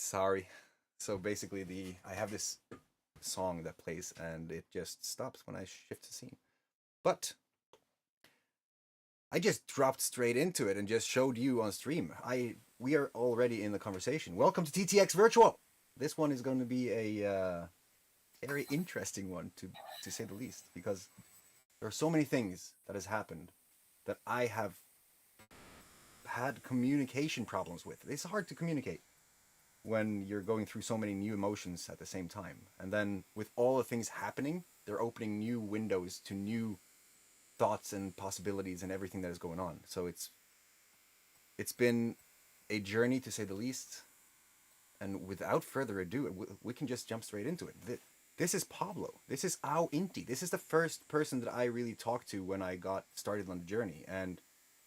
Sorry. So basically, the I have this song that plays and it just stops when I shift the scene. But I just dropped straight into it and just showed you on stream. I We are already in the conversation. Welcome to TTX Virtual. This one is going to be a very interesting one to say the least because there are so many things that has happened that I have had communication problems with. It's hard to communicate when you're going through so many new emotions at the same time. And then with all the things happening, they're opening new windows to new thoughts and possibilities and everything that is going on. So it's been a journey to say the least. And without further ado, we can just jump straight into it. This is Pablo. This is Ao Inti. This is the first person that I really talked to when I got started on the journey. And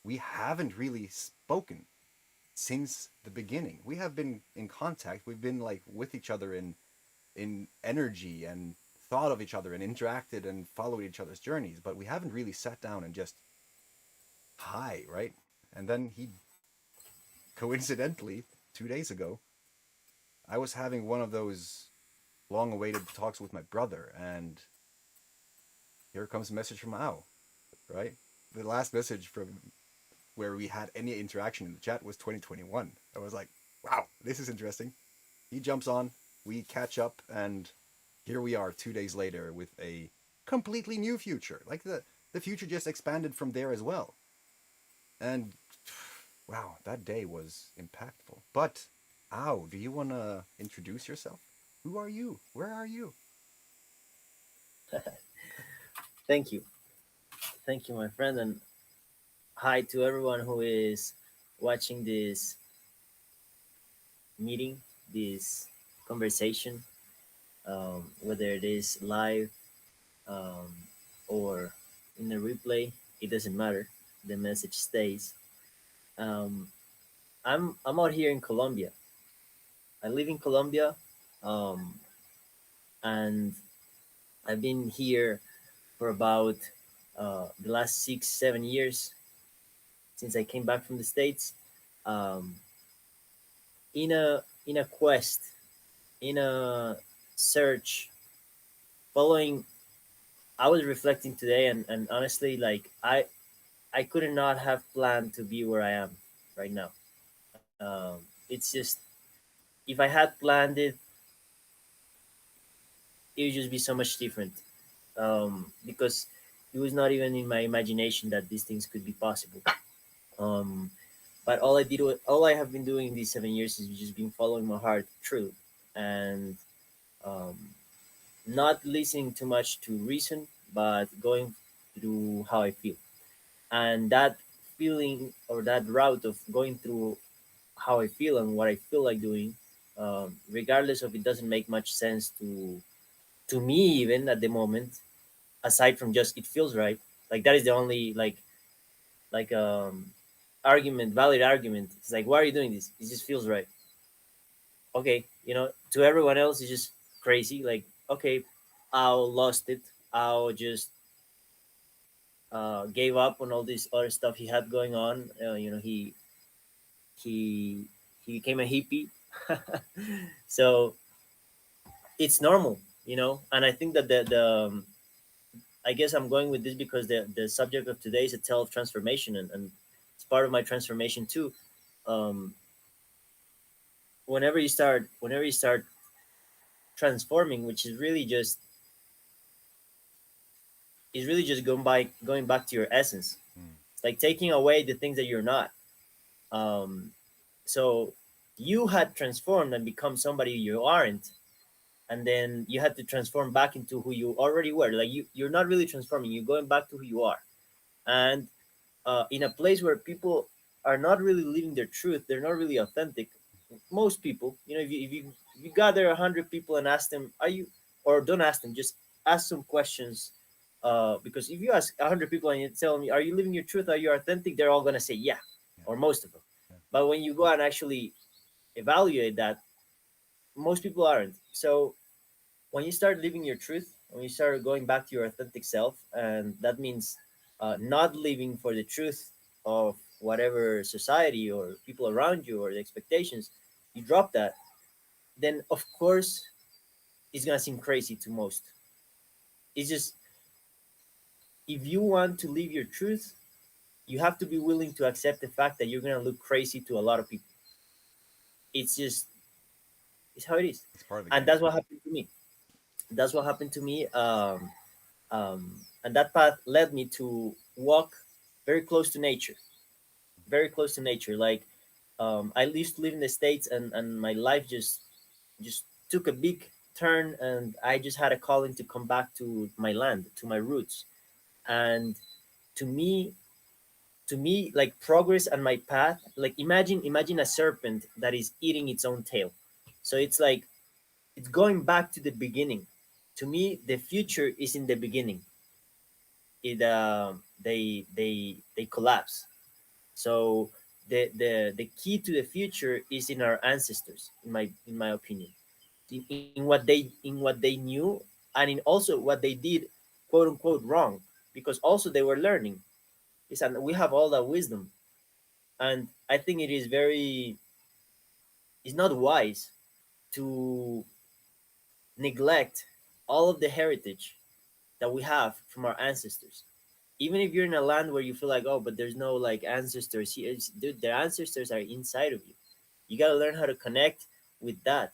we haven't really spoken since the beginning. We have been in contact. We've been like with each other in energy and thought of each other and interacted and followed each other's journeys, but we haven't really sat down and just hi, right? And then he coincidentally 2 days ago, I was having one of those long-awaited talks with my brother, and here comes a message from Ao, right? The last message from where we had any interaction in the chat was 2021. I was like, wow, this is interesting. He jumps on, we catch up, and here we are 2 days later with a completely new future. Like the future just expanded from there as well. And wow, that day was impactful. But Ao, do you want to introduce yourself? Who are you? Where are you? Thank you. Thank you, my friend. And hi to everyone who is watching this meeting, this conversation, whether it is live um, or in a replay. It doesn't matter. The message stays. Um, I'm out here in Colombia. I live in Colombia, um, and I've been here for about the last 6 7 years since I came back from the States. Um, in a quest, in a search, following. I was reflecting today, and honestly, like I could not have planned to be where I am right now. It's just, if I had planned it, it would just be so much different. Because it was not even in my imagination that these things could be possible. Um, but all I have been doing these 7 years is just been following my heart true, and um, not listening too much to reason, but going through how I feel. And that feeling, or that route of going through how I feel and what I feel like doing, regardless of it doesn't make much sense to me even at the moment, aside from just it feels right. Like that is the only like argument, valid argument. It's like, why are you doing this? It just feels right. Okay, to everyone else it's just crazy. Like, okay, I'll lost it. I'll just gave up on all this other stuff he had going on. He he became a hippie. So it's normal, and I think that I guess I'm going with this because the subject of today is a tale of transformation, and it's part of my transformation too. um, whenever you start transforming, which is really just going back to your essence. Hmm. It's like taking away the things that you're not. Um, so you had transformed and become somebody you aren't, and then you had to transform back into who you already were. Like you're not really transforming, you're going back to who you are. And in a place where people are not really living their truth, they're not really authentic. Most people, if you gather 100 people and ask them, are you, or don't ask them, just ask some questions. Because if you ask 100 people and you tell me, are you living your truth, are you authentic, they're all going to say yeah, Yeah. or most of them. Yeah. But when you go and actually evaluate that, most people aren't. So when you start living your truth, when you start going back to your authentic self, and that means not living for the truth of whatever society or people around you or the expectations, you drop that, then of course it's gonna seem crazy to most. It's just, if you want to live your truth, you have to be willing to accept the fact that you're gonna look crazy to a lot of people. It's just, it's how it is. It's part of the And game. that's what happened to me. That's what happened to me. And that path led me to walk very close to nature, very close to nature. Like, I used to live in the States, and my life just took a big turn, and I just had a calling to come back to my land, to my roots. And to me, like progress and my path, like imagine a serpent that is eating its own tail. So it's like, it's going back to the beginning. To me, the future is in the beginning. It they collapse. So the key to the future is in our ancestors, in my opinion, in what they knew, and in also what they did, quote unquote, wrong, because also they were learning. Listen, we have all that wisdom, and I think it is very, it's not wise to neglect all of the heritage that we have from our ancestors. Even if you're in a land where you feel like, oh, but there's no like ancestors here, dude, their ancestors are inside of you. You got to learn how to connect with that.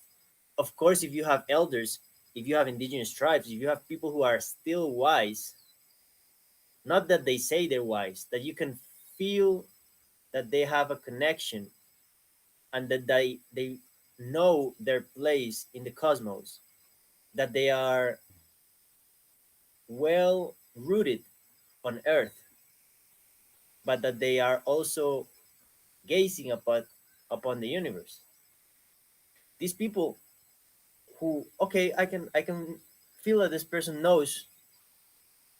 Of course, if you have elders, if you have indigenous tribes, if you have people who are still wise, not that they say they're wise, that you can feel that they have a connection, and that they know their place in the cosmos, that they are well rooted on earth, but that they are also gazing upon the universe. These people who, okay, I can feel that this person knows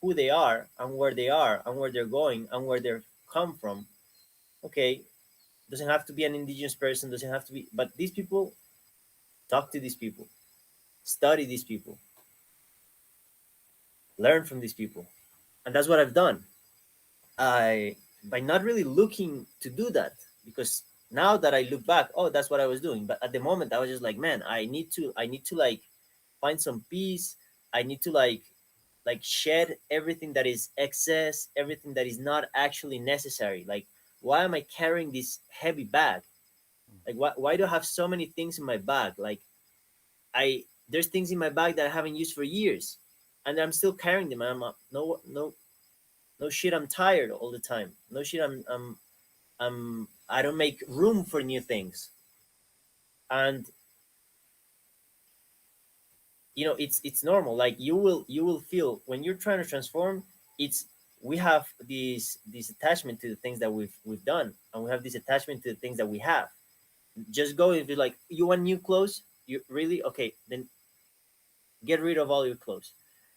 who they are and where they're going and where they're come from. Okay, doesn't have to be an indigenous person, doesn't have to be, but these people, talk to these people, study these people, learn from these people. And that's what I've done. I, by not really looking to do that, because now that I look back, oh, that's what I was doing. But at the moment, I was just like, man, I need to like find some peace. I need to like shed everything that is excess, everything that is not actually necessary. Like, why am I carrying this heavy bag? Like, why do I have so many things in my bag? Like, there's things in my bag that I haven't used for years, and I'm still carrying them. I'm no shit. I'm tired all the time. No shit. I don't make room for new things. And it's normal. Like, you will feel when you're trying to transform. It's, we have this attachment to the things that we've done, and we have this attachment to the things that we have. Just go, if you're like, you want new clothes, you really, okay, then get rid of all your clothes,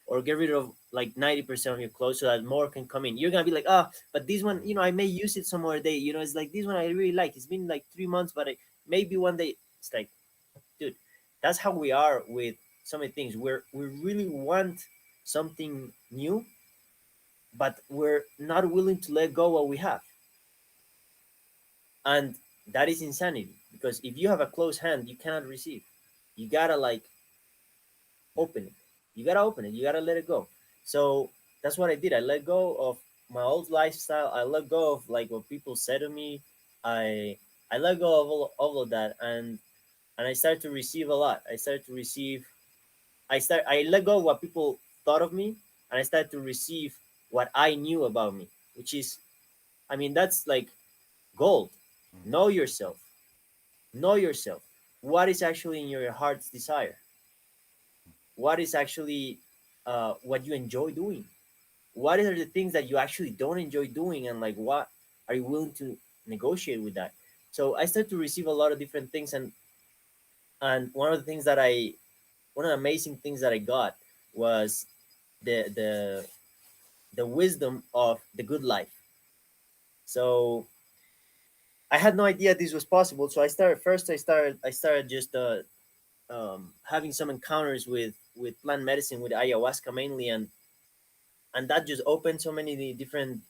or get rid of like 90% of your clothes, so that more can come in. You're gonna be like, ah, but this one, I may use it some other day. It's like, this one I really like. It's been like 3 months, but maybe one day. It's like, dude, that's how we are with so many things. We really want something new, but we're not willing to let go what we have. And that is insanity, because if you have a closed hand, you cannot receive. You gotta like Yeah. open it. You gotta open it. You gotta let it go. So that's what I did. I let go of my old lifestyle. I let go of like what people said to me. I let go of all of that, and I started to receive a lot. I started to receive. I let go of what people thought of me, and I started to receive what I knew about me, which is, I mean, that's like gold. Mhm. Know yourself. Know yourself. What is actually in your heart's desire? What is actually what you enjoy doing? What are the things that you actually don't enjoy doing, and like, what are you willing to negotiate with that? So I started to receive a lot of different things, and one of the amazing things that I got was the the the wisdom of the good life. So I had no idea this was possible. So I started just having some encounters with plant medicine, with ayahuasca mainly, and that just opened so many different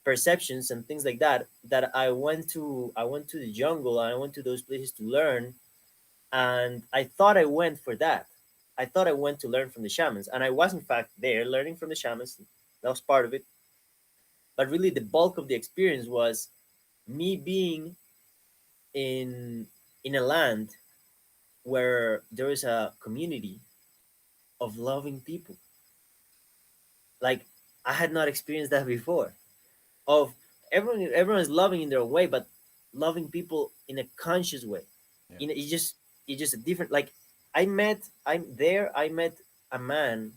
perceptions and things like that, that I went to the jungle, and I went to those places to learn. And I thought I went for that. I thought I went to learn from the shamans, and I was in fact there learning from the shamans. That was part of it. But really, the bulk of the experience was me being in a land where there is a community of loving people. Like, I had not experienced that before. Of everyone is loving in their own way, but loving people in a conscious way. Yeah. You know, it's just a different. Like, I met a man,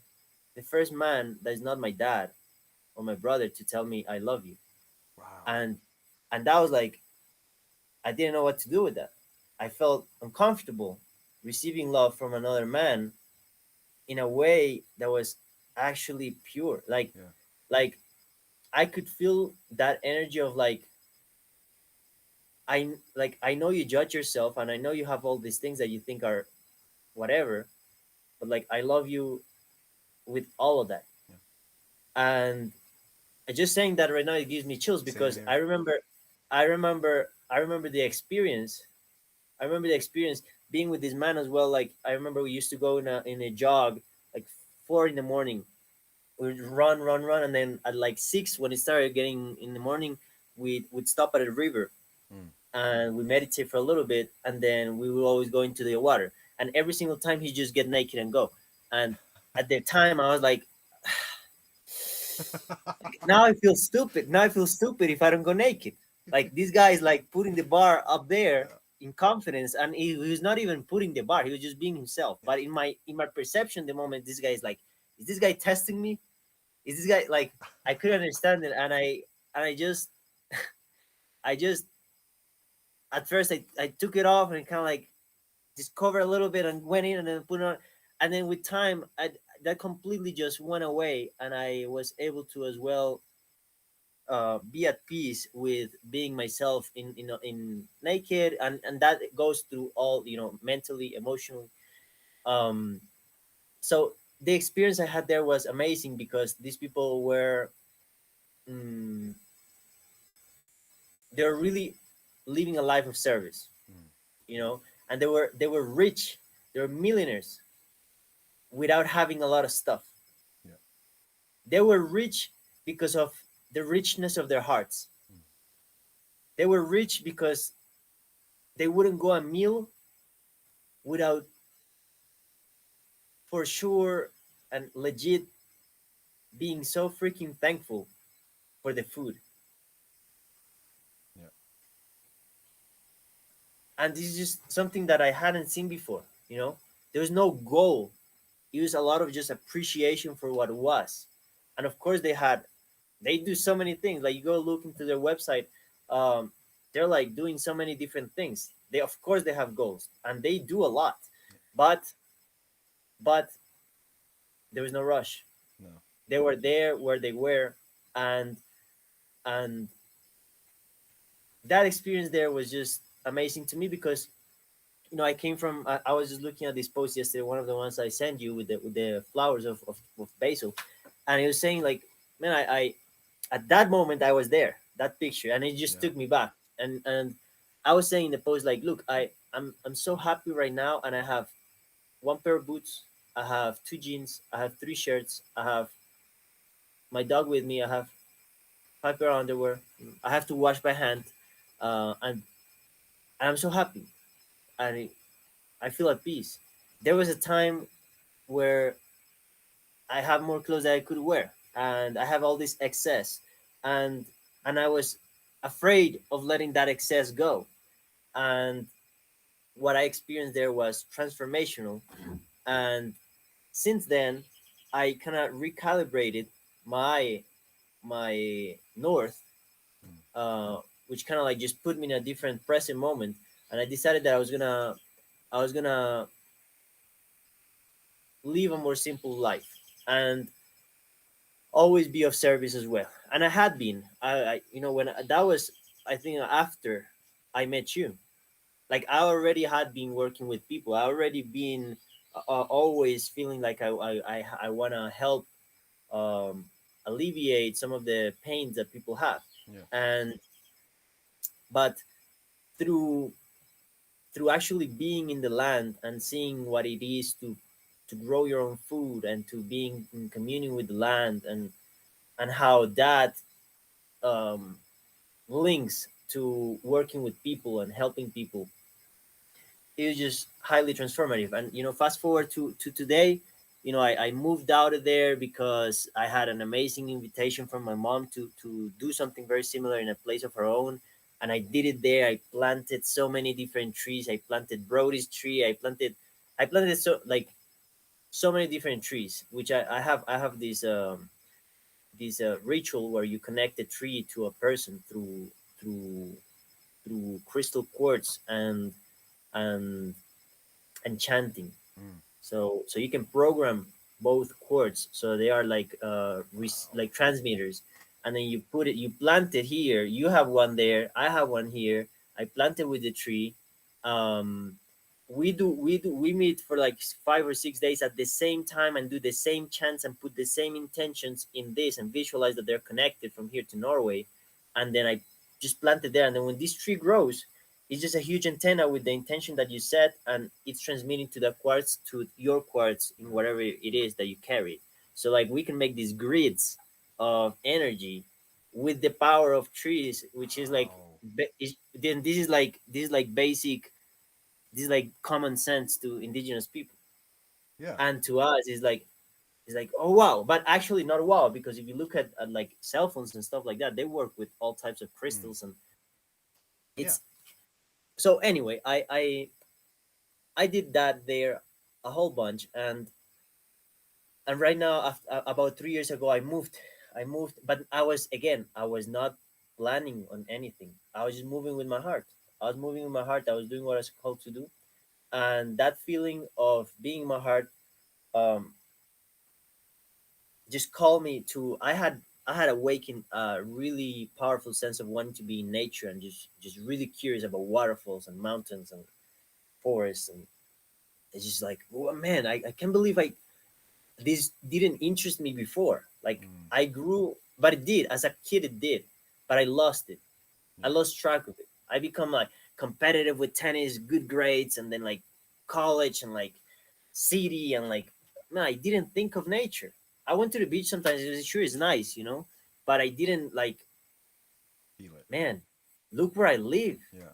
the first man that is not my dad or my brother, to tell me I love you. Wow. And that was like, I didn't know what to do with that. I felt uncomfortable receiving love from another man in a way that was actually pure. Yeah. Like I could feel that energy of like, I know you judge yourself, and I know you have all these things that you think are whatever, but like, I love you with all of that. Yeah. And just saying that right now, it gives me chills, Same because here. I remember the experience. I remember the experience being with this man as well. Like, I remember we used to go in a jog, like 4 in the morning. We would run, run, run, and then at like 6, when it started getting in the morning, we'd stop at a river Mm. and we meditate for a little bit, and then we would always go into the water. And every single time he just get naked and go. And at the time, I was like, now I feel stupid. Now I feel stupid if I don't go naked. Like, this guy is like putting the bar up there Yeah. in confidence, and he was not even putting the bar. He was just being himself. Yeah. But in my perception, the moment, this guy is like, is this guy testing me? Is this guy like? I couldn't understand it, and I just at first I took it off and kind of like just covered a little bit and went in and then put it on, and then with time, that completely just went away, and I was able to as well be at peace with being myself in naked, and that goes through all, mentally, emotionally. um so the experience I had there was amazing, because these people were, mm, they're really living a life of service, Mm. you know and they were rich. They were millionaires without having a lot of stuff. Yeah. They were rich because of the richness of their hearts. Mm. They were rich because they wouldn't go a meal without, for sure and legit, being so freaking thankful for the food. Yeah. And this is just something that I hadn't seen before. There was no goal. It was a lot of just appreciation for what it was. And of course, they do so many things. Like, you go look into their website, um, they're like doing so many different things. They, of course, they have goals, and they do a lot, but but there was no rush. No. They were there where they were, and and that experience there was just amazing to me, because I came from. I was just looking at this post yesterday, one of the ones I sent you with the flowers of basil, and he was saying like, man, I at that moment I was there, that picture, and it just Yeah. took me back. And I was saying in the post like, look, I'm so happy right now, and I have one pair of boots, I have two jeans, I have three shirts, I have my dog with me, I have five pair of underwear, I have to wash by hand, and I'm so happy, and I feel at peace. There was a time where I have more clothes that I could wear, and I have all this excess, and and I was afraid of letting that excess go. And what I experienced there was transformational. And since then, I kind of recalibrated my my north, Mm. which kind of like just put me in a different present moment. And I decided that I was gonna live a more simple life, and always be of service as well. And I had been, when that was, I think, after I met you. Like, I already had been working with people. I already been always feeling like I want to help, um, alleviate some of the pains that people have. Yeah. And but through through actually being in the land and seeing what it is to grow your own food, and to being in communing with the land, and how that um, links to working with people and helping people, is just highly transformative. And fast forward to today, I moved out of there because I had an amazing invitation from my mom to do something very similar in a place of her own. And I did it there. I planted so many different trees. I planted Brody's tree. I planted so many different trees, which I have this ritual where you connect a tree to a person through through crystal quartz and and chanting. Mm. So you can program both chords, so they are like Wow. like transmitters, and then you plant it here. You have one there. I have one here. I planted with the tree. Um, we meet for like 5 or 6 days at the same time and do the same chants and put the same intentions in this and visualize that they're connected from here to Norway, and then I just plant it there. And then when this tree grows, it's just a huge antenna with the intention that you set, and it's transmitting to the quartz, to your quartz in whatever it is that you carry. So like we can make these grids of energy with the power of trees, which is like Wow. then this is like basic, this is like common sense to indigenous people, Yeah. and to us it's like, oh wow. But actually not wow, because if you look at like cell phones and stuff like that, they work with all types of Mm. crystals. And Yeah. it's so anyway, I did that there a whole bunch. And right now, about 3 years ago, I moved, but I was not planning on anything. I was just moving with my heart. I was moving with my heart. I was doing what I was called to do. And that feeling of being in my heart, um just called me to I had awakened a really powerful sense of wanting to be in nature, and just really curious about waterfalls and mountains and forests. And it's just like, oh, man, I can't believe this didn't interest me before. Like, Mm. I grew, but it did. As a kid, it did, but I lost it. I Yeah. lost track of it. I become like competitive with tennis, good grades, and then like college and like city and like, man, I didn't think of nature. I went to the beach sometimes. It was sure it's nice, but I didn't like, Feel it. man, look where I live. Yeah.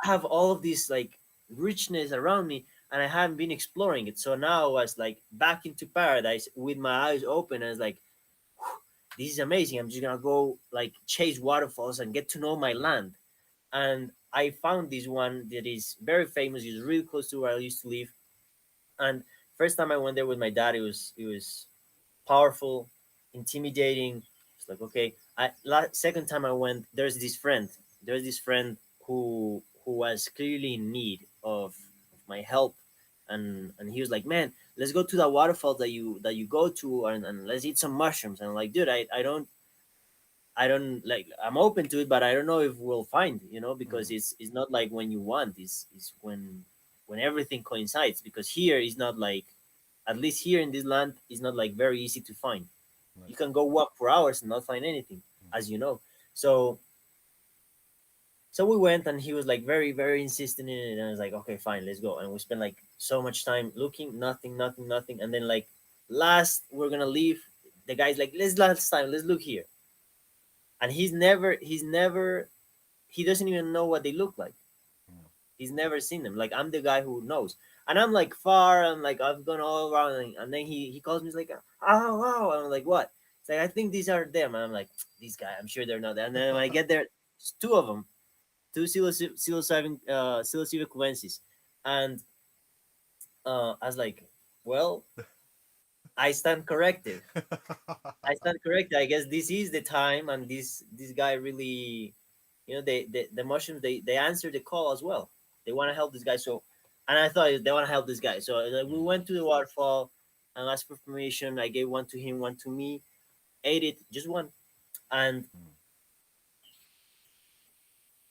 I have all of this like richness around me, and I haven't been exploring it. So now I was like back into paradise with my eyes open. And I was like, this is amazing. I'm just gonna go like chase waterfalls and get to know my Yeah. land. And I found this one that is very famous. It's really close to where I used to live. And first time I went there with my dad, it was powerful, intimidating. It's like, okay. Second time I went, There's this friend who was clearly in need of my help, and he was like, man, let's go to that waterfall that you go to, and let's eat some mushrooms. And I'm like, dude, I don't like, I'm open to it, but I don't know if we'll find, because Mm. it's not like when you want, is when everything coincides. Because here is not like, at least here in this land, is not like very easy to find. You Nice. can go walk for hours and not find anything, Mm. as you know. So we went, and he was like very, very insistent in it. And I was like, okay, fine, let's go. And we spent like so much time looking, nothing, nothing, nothing. And then like last we're gonna leave, the guy's like, let's look here. And he doesn't even know what they look like. Yeah. He's never seen them. Like, I'm the guy who knows. And I'm like far, and like I've gone all around. And then he calls me, he's like, oh wow. And I'm like, what? It's like, I think these are them. And I'm like, these guys, I'm sure they're not there. And then when I get there, it's two of them, two psilocybin cubensis. And I was like, well, I stand corrected. I stand corrected. I guess this is the time, and this guy really, the mushrooms, they answer the call as well. They want to help this guy. So, and I thought they want to help this guy. So like, we Mm. went to the waterfall and asked for permission. I gave one to him, one to me. Ate it, just one, and Mm.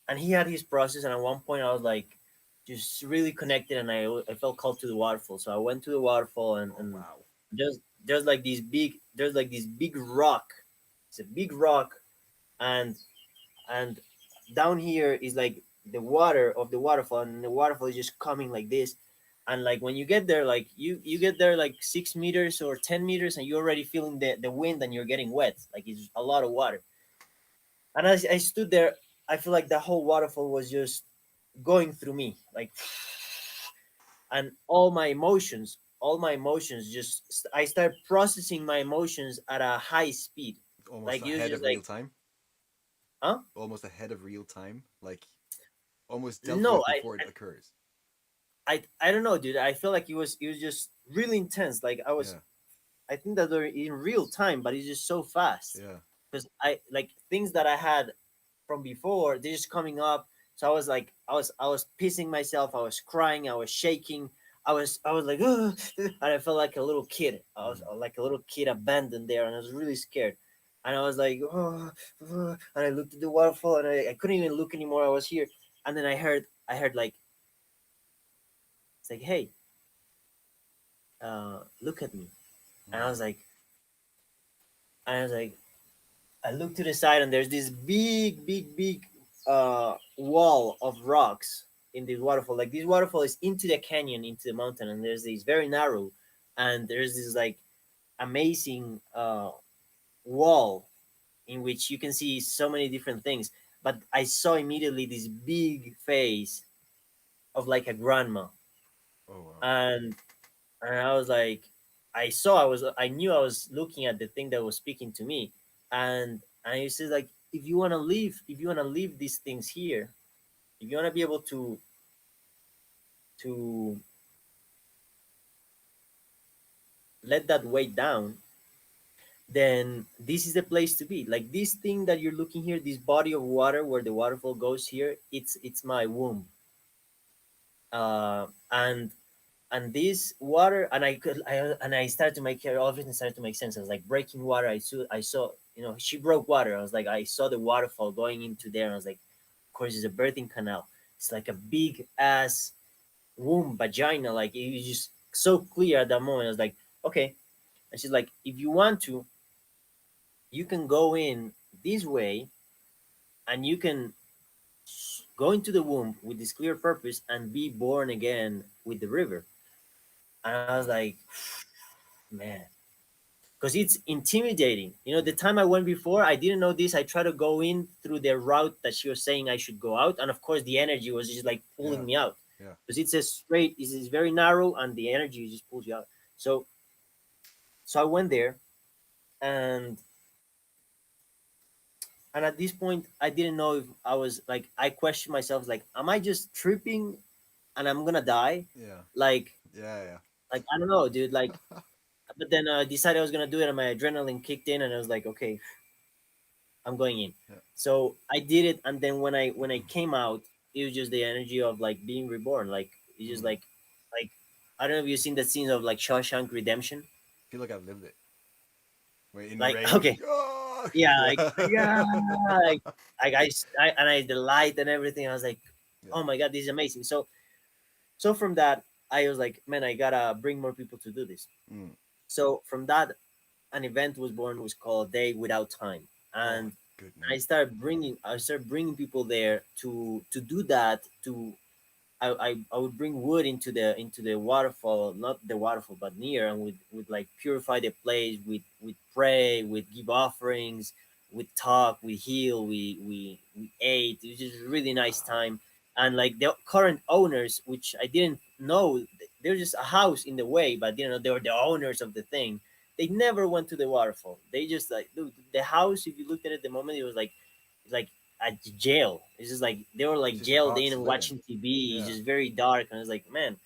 and he had his process. And at one point, I was like, just really connected, and I felt called to the waterfall. So I went to the waterfall, and Oh and wow. there's like this big rock. It's a big rock, and and down here is like the water of the waterfall, and the waterfall is just coming like this. And like when you get there, like you get there like 6 meters or 10 meters, and you're already feeling the wind, and you're getting wet. Like it's a lot of water. And as I stood there, I feel like the whole waterfall was just going through me, like, and all my emotions just I start processing my emotions at a high speed. Almost Like it was ahead just of real like, time. huh? Almost ahead of real time. Like almost dealt No, with before it occurs. I don't know, dude. I feel like it was just really intense. Like Yeah. I think that they're in real time, but it's just so fast. Yeah. Because I like things that I had from before, they're just coming up. So I was like, I was pissing myself. I was crying. I was shaking. I was like, "Ugh," and I felt like a little kid. I was Mm. like a little kid abandoned there, and I was really scared. And I was like, oh, and I looked at the waterfall, and I couldn't even look anymore. I was here, and then I heard like, it's like, hey, look at me. And I Mm. was like, and I was like, I look to the side, and there's this big wall of rocks in this waterfall. Like this waterfall is into the canyon, into the mountain, and there's this very narrow, and there's this like amazing wall in which you can see so many different things. But I saw immediately this big face of like a grandma, Oh wow. and I was like, I knew I was looking at the thing that was speaking to me, and he says like, if you wanna leave these things here, if you wanna be able to let that weight down, then this is the place to be. Like this thing that you're looking here, this body of water where the waterfall goes here, it's my womb. And this water, and I started to make it, all of it started to make sense. I was like breaking water. I saw, she broke water. I was like, I saw the waterfall going into there, and I was like, of course it's a birthing canal. It's like a big ass womb, vagina. Like it was just so clear at that moment. I was like, okay. And she's like, if you want to, you can go in this way, and you can go into the womb with this clear purpose and be born again with the river. And I was Wow. like, man, because it's intimidating. The Yeah. time I went before, I didn't know this. I tried to go in through the route that she was saying I should go out, and of course, the energy was just like Yeah. pulling me out Yeah. because it's a straight, it's very narrow, and the energy just pulls you out. So, so I went there, and and at this point, I didn't know if I was like, I questioned myself, like, am I just tripping and I'm gonna die? Yeah. Like, Yeah. like I don't know, dude. Like, but then I decided I was gonna do it, and my adrenaline kicked in, and I was like, okay, I'm going in. Yeah. So I did it, and then when I came out, it was just the energy of like being reborn. Like it's just Mm. like I don't know if you've seen the scenes of like Shawshank Redemption. Feel like I've lived it. Wait, in the Like rain. okay, Oh! yeah, like yeah, Yeah. like I the light and everything. I was like, Yeah. oh my god, this is amazing. So from that, I was like, man, I gotta bring more people to do this. Mm. So from that, an event was born, was called Day Without Time, Oh, and good I name. started bringing people there to do that. I would bring wood into the waterfall, not the waterfall, but near, and would like purify the place. With pray, with give offerings, with talk, we heal, we ate. It was just a really nice Wow. time. And like the current owners, which I didn't know, they're just a house in the way, but they were the owners of the thing. They never went to the waterfall. They just like, dude, the house. If you looked at it, the moment it was like a jail. It's just like they were It's like just a jailed box in to and live in. watching TV. It's Yeah. just very dark, and I was like, man,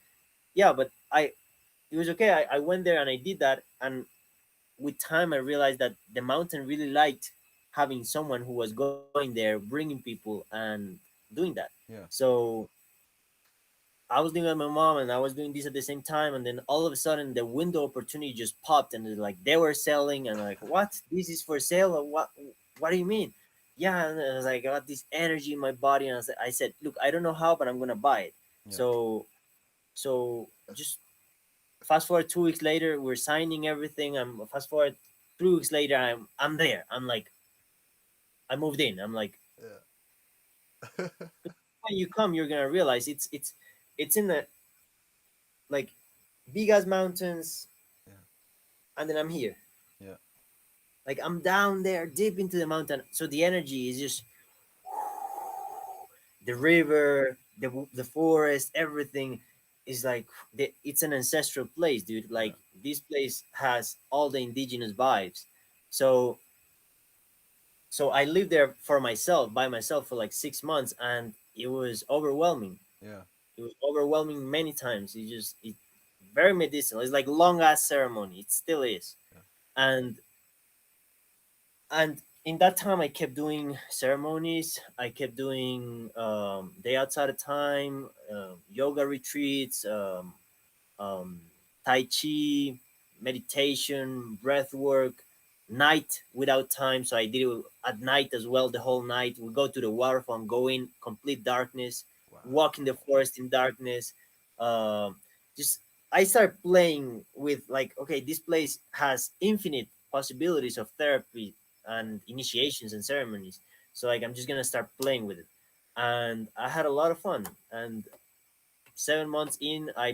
yeah, but it was okay. I went there and I did that, and with time I realized that the mountain really liked having someone who was going there, bringing people and doing that. Yeah. So I was doing it with my mom, and I was doing this at the same time, and then all of a sudden the window opportunity just popped, and like they were selling, and I'm like, what? This is for sale? Or what? What do you mean? Yeah, and I was like, I got this energy in my body, and I said, look, I don't know how, but I'm gonna buy it. Yeah. So just fast forward 2 weeks later, we're signing everything. I'm fast forward 3 weeks later, I'm there. I'm like, I moved in. I'm like, Yeah. when you come, you're gonna realize it's in the like big ass mountains, Yeah. and then I'm here. Yeah. Like I'm down there deep into the mountain, so the energy is just the river, the forest, everything is like it's an ancestral place, dude. Yeah. Like this place has all the indigenous vibes. So so I lived there for myself, by myself for like 6 months, and it was overwhelming. Yeah. It was overwhelming many times. It very medicinal. It's like long ass ceremony. It still is. Yeah. And and in that time I kept doing ceremonies. I kept doing day outside of time, yoga retreats, um, tai chi, meditation, breath work, night without time. So I did it at night as well, the whole night. We go to the waterfall and go in complete darkness, walk in the Wow. forest in darkness. Um, just I started playing with like, okay, this place has infinite possibilities of therapy and initiations and ceremonies. So like I'm just gonna start playing with it, and I had a lot of fun. And 7 months in, I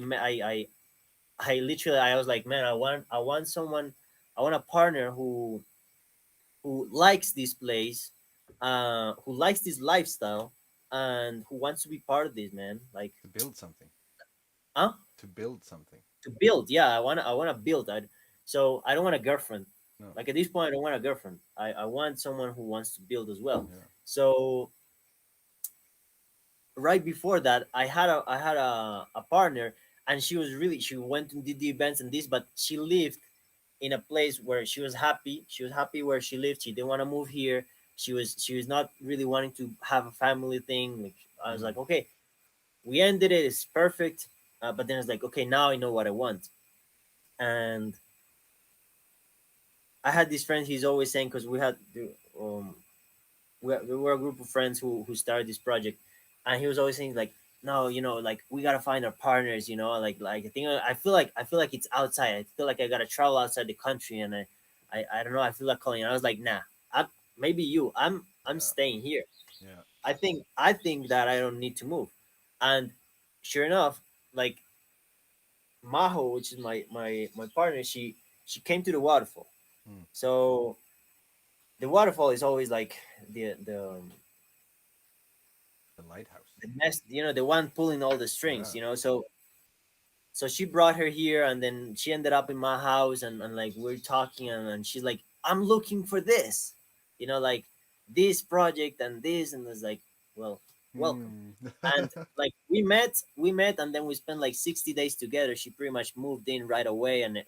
literally I was like, man, I want someone, I want a partner who likes this place, who likes this lifestyle, and who wants to be part of this, man. Like, To build something. huh? To build something. To build, yeah, I wanna build. So I don't want a girlfriend. No. Like at this point, I don't want a girlfriend. I want someone who wants to build as well. Yeah. So right before that, I had a partner, and she was really, she went and did the events and this, but she lived in a place where she was happy. She was happy where she lived. She didn't want to move here. She was not really wanting to have a family thing. Like I was Mm. like, okay, we ended it. It's perfect. But then it's like, okay, now I know what I want. And I had this friend. He's always saying, because um we were a group of friends who started this project, and he was always saying like, no, you know, like we gotta find our partners, you know, like I think I feel like it's outside. I feel like I gotta travel outside the country, and I don't know, I feel like calling. And I was like, nah, I maybe you, I'm Yeah. staying here. Yeah. I think that I don't need to move. And sure enough, like Maho, which is my partner, she came to the waterfall. Mm. So the waterfall is always like The lighthouse. the best, you know, the one pulling all the Yeah. strings, you know. So so she brought her here, and then she ended up in my house, and like we're talking, and she's like, I'm looking for this, you know, like this project and this, and it's like, well, welcome. Hmm. And like we met, and then we spent like 60 days together. She pretty much moved in right away, and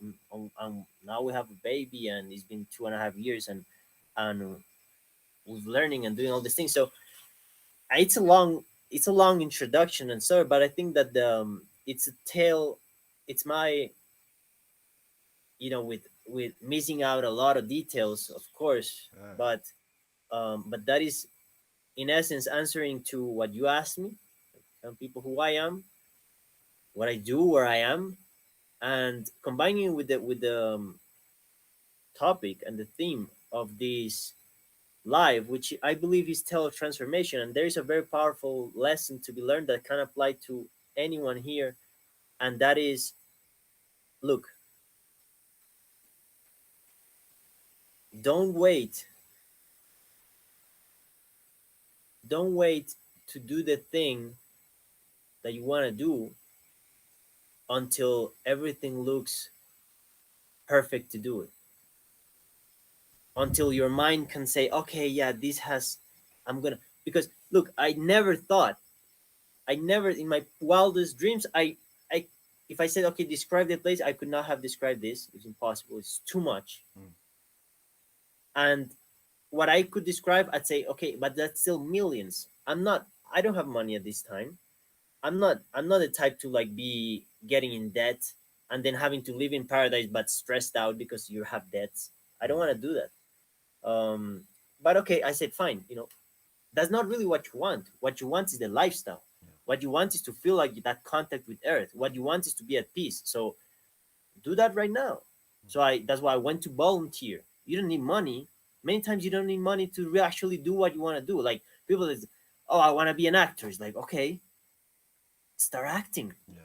now we have a baby, and it's been 2.5 years, and we're learning and doing all these things. So it's a long, it's a long introduction and so, but I think that it's a tale. It's my, you know, with missing out a lot of details, of course, Yeah. but that is in essence answering to what you asked me. Tell people who I am, what I do, where I am, and combining with the topic and the theme of this live, which I believe is teletransformation. And there is a very powerful lesson to be learned that can apply to anyone here, and that is, look, don't wait, don't wait to do the thing that you want to do until everything looks perfect to do it. Until your mind can say, okay, yeah, this has, I'm gonna, because look, I never thought, I never in my wildest dreams, I, if I said, okay, describe the place, I could not have described this. It's impossible. It's too much. Mm. And what I could describe, I'd say, okay, but that's still millions. I don't have money at this time. I'm not the type to like be getting in debt and then having to live in paradise but stressed out because you have debts. I don't Mm. want to do that. But okay, I said fine. You know, that's not really what you want. What you want is the lifestyle. Yeah. What you want is to feel like that contact with earth. What you want is to be at peace. So do that right now. Mm. So I that's why I went to volunteer. You don't need money. Many times you don't need money to actually do what you want to do. Like people is, oh, I want to be an actor. It's like, okay, start acting. Yeah.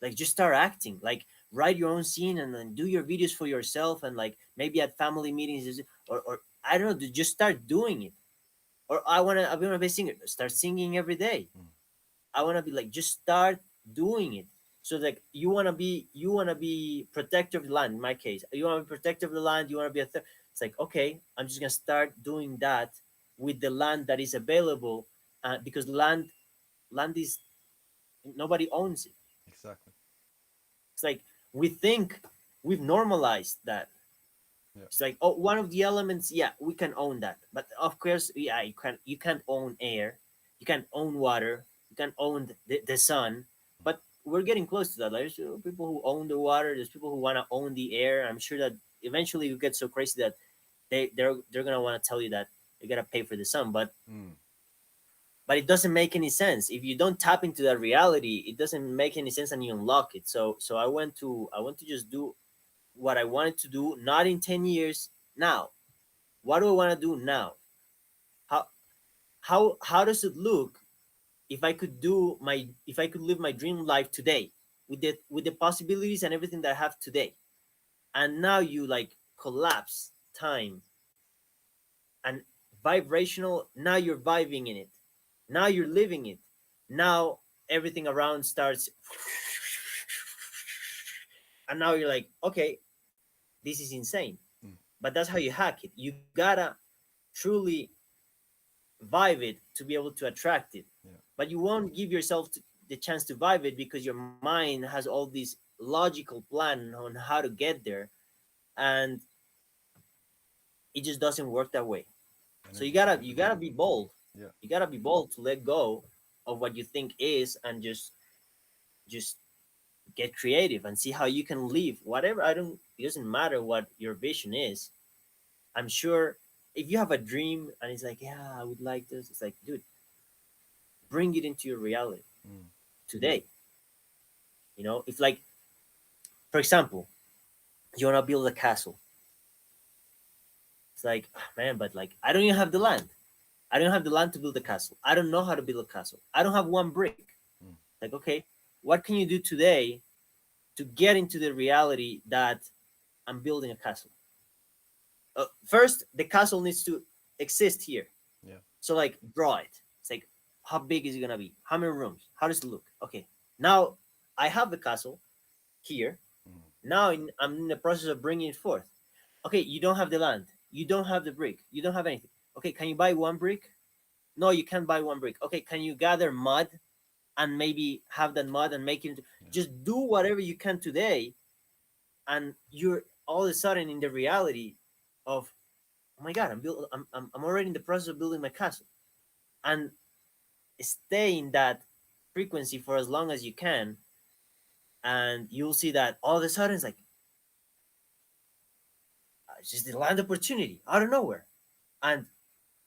Like, just start acting. Like, write your own scene and then do your videos for yourself. And like, maybe at family meetings, or I don't know, just start doing it. Or I want to be a singer. Start singing every day. Mm. I want to be like, just start doing it. So like, you want to be protector of the land. In my case, you want to be protector of the land. You want to be it's like, okay, I'm just gonna start doing that with the land that is available, because land is, nobody owns it. Exactly. It's like, we think we've normalized that. Yeah. It's like, oh, one of the elements, yeah, we can own that. But of course, yeah, you can't own air, you can't own water, you can't own the sun. But we're getting close to that. Like, there's people who own the water, there's people who want to own the air. I'm sure that eventually you get so crazy that they're gonna want to tell you that you gotta pay for the sun. Mm. But it doesn't make any sense if you don't tap into that reality. It doesn't make any sense, and you unlock it. So I went to just do what I wanted to do, not in 10 years. Now, what do I want to do now? How does it look if I could live my dream life today, with the possibilities and everything that I have today? And now you like collapse time and vibrational. Now you're vibing in it. Now you're living it. Now everything around starts, and now you're like, okay, this is insane. Mm. But that's how you hack it. You gotta truly vibe it to be able to attract it. Yeah. But you won't give yourself the chance to vibe it because your mind has all this logical plan on how to get there, and it just doesn't work that way. So you Energy gotta you manipulation. gotta be bold. Yeah. You gotta be bold to let go of what you think is, and just get creative and see how you can live whatever. I don't It doesn't matter what your vision is. I'm sure if you have a dream and it's like, yeah, I would like this, it's like, dude, bring it into your reality Mm. today. If like, for example, you want to build a castle. It's like, "Ah, man, but like, I don't even have the land. I don't have the land to build a castle. I don't know how to build a castle. I don't have one brick." Mm. Like, okay, what can you do today to get into the reality that I'm building a castle? First, the castle needs to exist here. Yeah. So like, draw it. It's like, how big is it gonna be? How many rooms? How does it look? Okay, now I have the castle here. Mm. Now I'm in the process of bringing it forth. Okay, you don't have the land. You don't have the brick. You don't have anything. Okay, can you buy one brick? No, you can't buy one brick. Okay, can you gather mud and maybe have that mud and make it? Yeah. Just do whatever you can today, and you're all of a sudden in the reality of, oh my god, I'm already in the process of building my castle. And stay in that frequency for as long as you can, and you'll see that all of a sudden it's like, it's just the land opportunity out of nowhere. And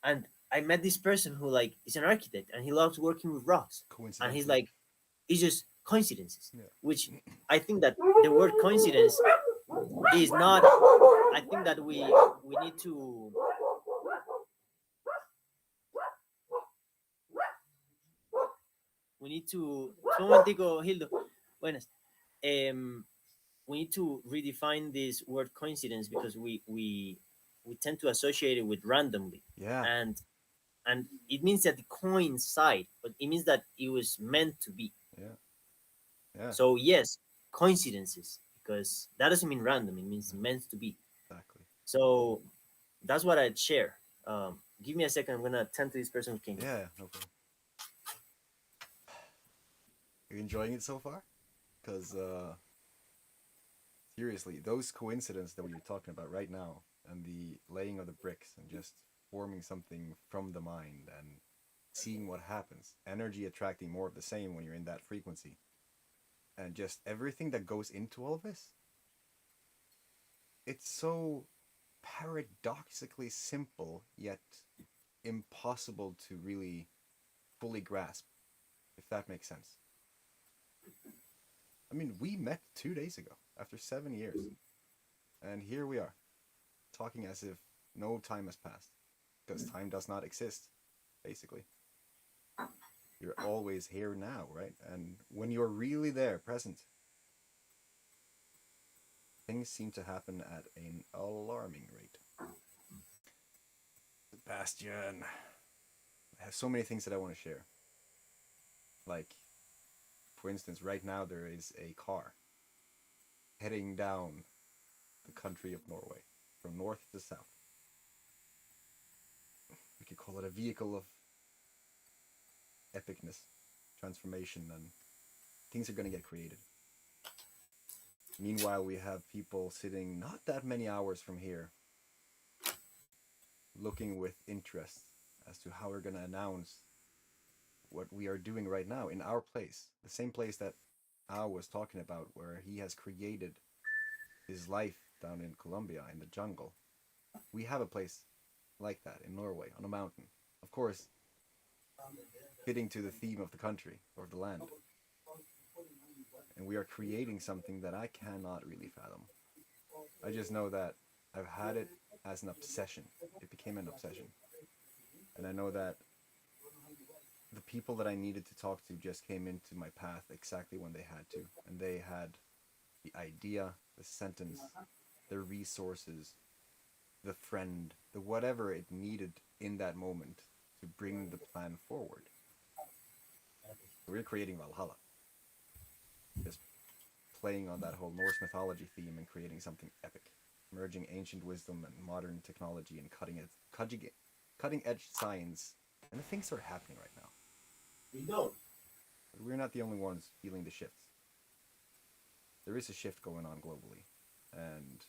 and I met this person who like is an architect, and he loves working with rocks. And he's Coincidentally. like, it's just coincidences. Yeah. Which I think that the word coincidence is not. I think that we need to un momentico, Hildo. Buenas. Um, we need to redefine this word coincidence, because we tend to associate it with randomly. Yeah. And and it means that the coincide, but it means that it was meant to be. Yeah. Yeah. So yes, coincidences, because that doesn't mean random, it means Yeah. meant to be. Exactly. So that's what I'd share. Give me a second, I'm gonna attend to this person who came. Yeah. No problem. Are you enjoying it so far? Because seriously, those coincidences that we are talking about right now, and the laying of the bricks, and just forming something from the mind and seeing what happens, energy attracting more of the same when you're in that frequency, and just everything that goes into all of this, it's so paradoxically simple yet impossible to really fully grasp, if that makes sense. I mean, we met 2 days ago after 7 years, and here we are talking as if no time has passed, because time does not exist, basically. You're always here now, right? And when you're really there, present, things seem to happen at an alarming rate. Bastion, I have so many things that I want to share. Like, for instance, right now there is a car heading down the country of Norway from north to south. We could call it a vehicle of epicness, transformation, and things are going to get created. Meanwhile, we have people sitting not that many hours from here looking with interest as to how we're going to announce what we are doing right now in our place, the same place that Ao was talking about, where he has created his life down in Colombia in the jungle. We have a place like that in Norway on a mountain. Of course, fitting to the theme of the country or the land. And we are creating something that I cannot really fathom. I just know that I've had it as an obsession. It became an obsession. And I know that the people that I needed to talk to just came into my path exactly when they had to. And they had the idea, the sentence, the resources, the friend, the whatever it needed in that moment to bring the plan forward. We're creating Valhalla. Just playing on that whole Norse mythology theme and creating something epic, merging ancient wisdom and modern technology and cutting edge science, and the things are happening right now. But we're not the only ones feeling the shifts. There is a shift going on globally, and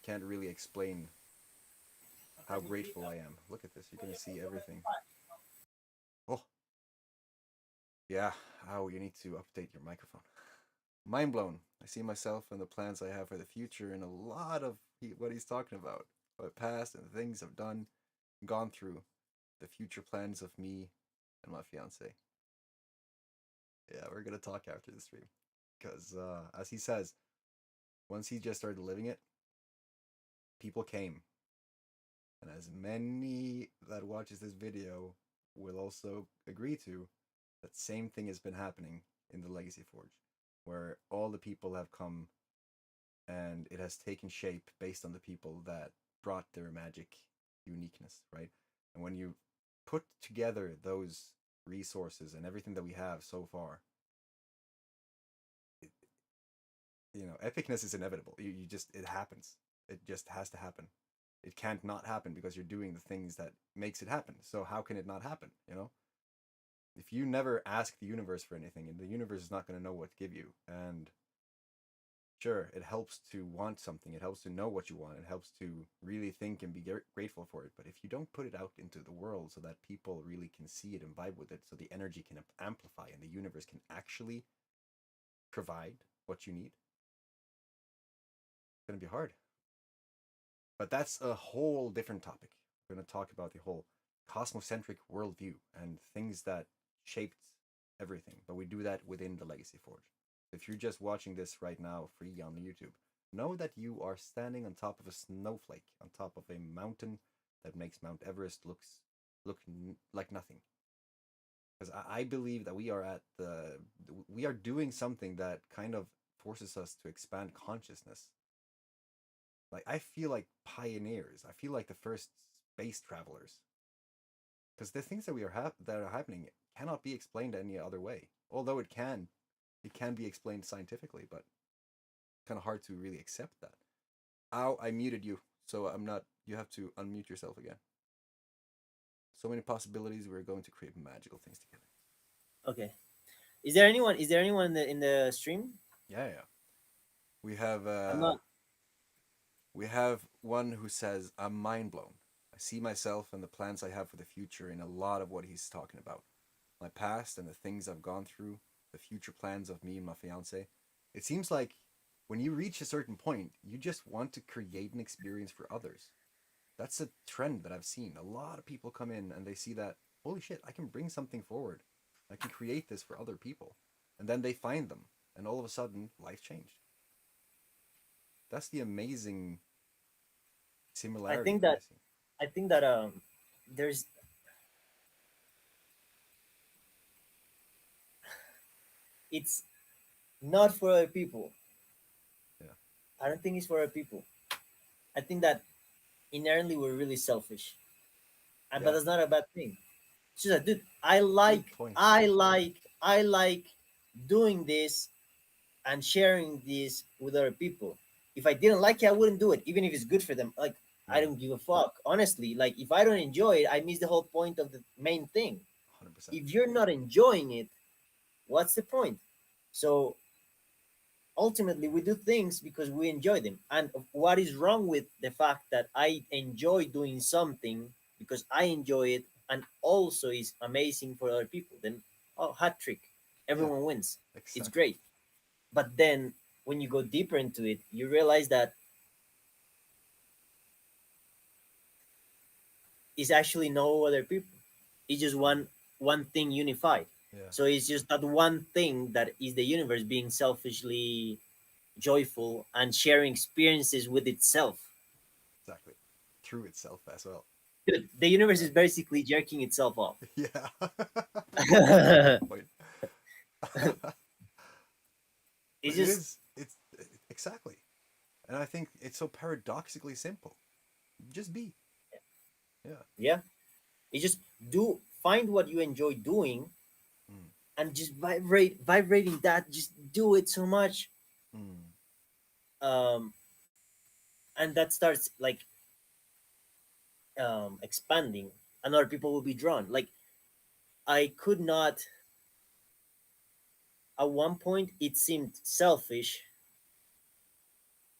can't really explain how grateful I am. Look at this, you're gonna see everything. Oh, yeah. Oh, you need to update your microphone. Mind blown. I see myself and the plans I have for the future in a lot of what he's talking about. My past and the things I've done, gone through, the future plans of me and my fiance. Yeah, we're gonna talk after the stream. Because, as he says, once he just started living it, people came. And as many that watches this video will also agree to, that same thing has been happening in the Legacy Forge, where all the people have come and it has taken shape based on the people that brought their magic uniqueness, right? And when you put together those resources and everything that we have so far, it, epicness is inevitable. You just, it happens. It just has to happen. It can't not happen because you're doing the things that makes it happen. So how can it not happen? If you never ask the universe for anything, and the universe is not going to know what to give you, and sure, it helps to want something. It helps to know what you want. It helps to really think and be grateful for it. But if you don't put it out into the world so that people really can see it and vibe with it, so the energy can amplify and the universe can actually provide what you need, it's going to be hard. But that's a whole different topic. We're going to talk about the whole cosmocentric worldview and things that shaped everything. But we do that within the Legacy Forge. If you're just watching this right now free on YouTube, know that you are standing on top of a snowflake, on top of a mountain that makes Mount Everest look like nothing. Because I believe that we are doing something that kind of forces us to expand consciousness. Like, I feel like pioneers. I feel like the first space travelers. Because the things that that are happening cannot be explained any other way. Although it can be explained scientifically, but kind of hard to really accept that. Ow, I muted you, so I'm not. You have to unmute yourself again. So many possibilities. We're going to create magical things together. Okay. Is there anyone? Is there anyone in the stream? Yeah. We have I'm not. we have one who says, "I'm mind blown. I see myself and the plans I have for the future in a lot of what he's talking about. My past and the things I've gone through, the future plans of me and my fiance. It seems like when you reach a certain point, you just want to create an experience for others. That's a trend that I've seen. A lot of people come in and they see that, holy shit, I can bring something forward. I can create this for other people. And then they find them, and all of a sudden, life changed. That's the amazing I similarity think that I that see. I think that there's it's not for other people. Yeah. I don't think it's for other people. I think that inherently we're really selfish, and but Yeah. that's not a bad thing. It's just like, dude, I Good like, point. I like doing this and sharing this with other people. If I didn't like it, I wouldn't do it, even if it's good for them. Like, I Yeah. don't give a fuck. Honestly, like if I don't enjoy it, I miss the whole point of the main thing. 100%. If you're not enjoying it, what's the point? So ultimately, we do things because we enjoy them. And what is wrong with the fact that I enjoy doing something because I enjoy it and also is amazing for other people? Then, oh, hat trick. Yeah. Everyone wins. It's Exactly. great. But then when you go deeper into it, you realize that it's actually no other people. It's just one thing unified. Yeah. So it's just that one thing that is the universe being selfishly joyful and sharing experiences with itself. Exactly. Through itself as well. Dude, the universe Yeah. is basically jerking itself off. Yeah. That's a good point. But It's it just, is, it's exactly. And I think it's so paradoxically simple. Just be. Yeah. yeah. It's just do find what you enjoy doing Mm. and just vibrating that. Just do it so much, Mm. um, and that starts like expanding, and other people will be drawn. Like I could not. At one point, it seemed selfish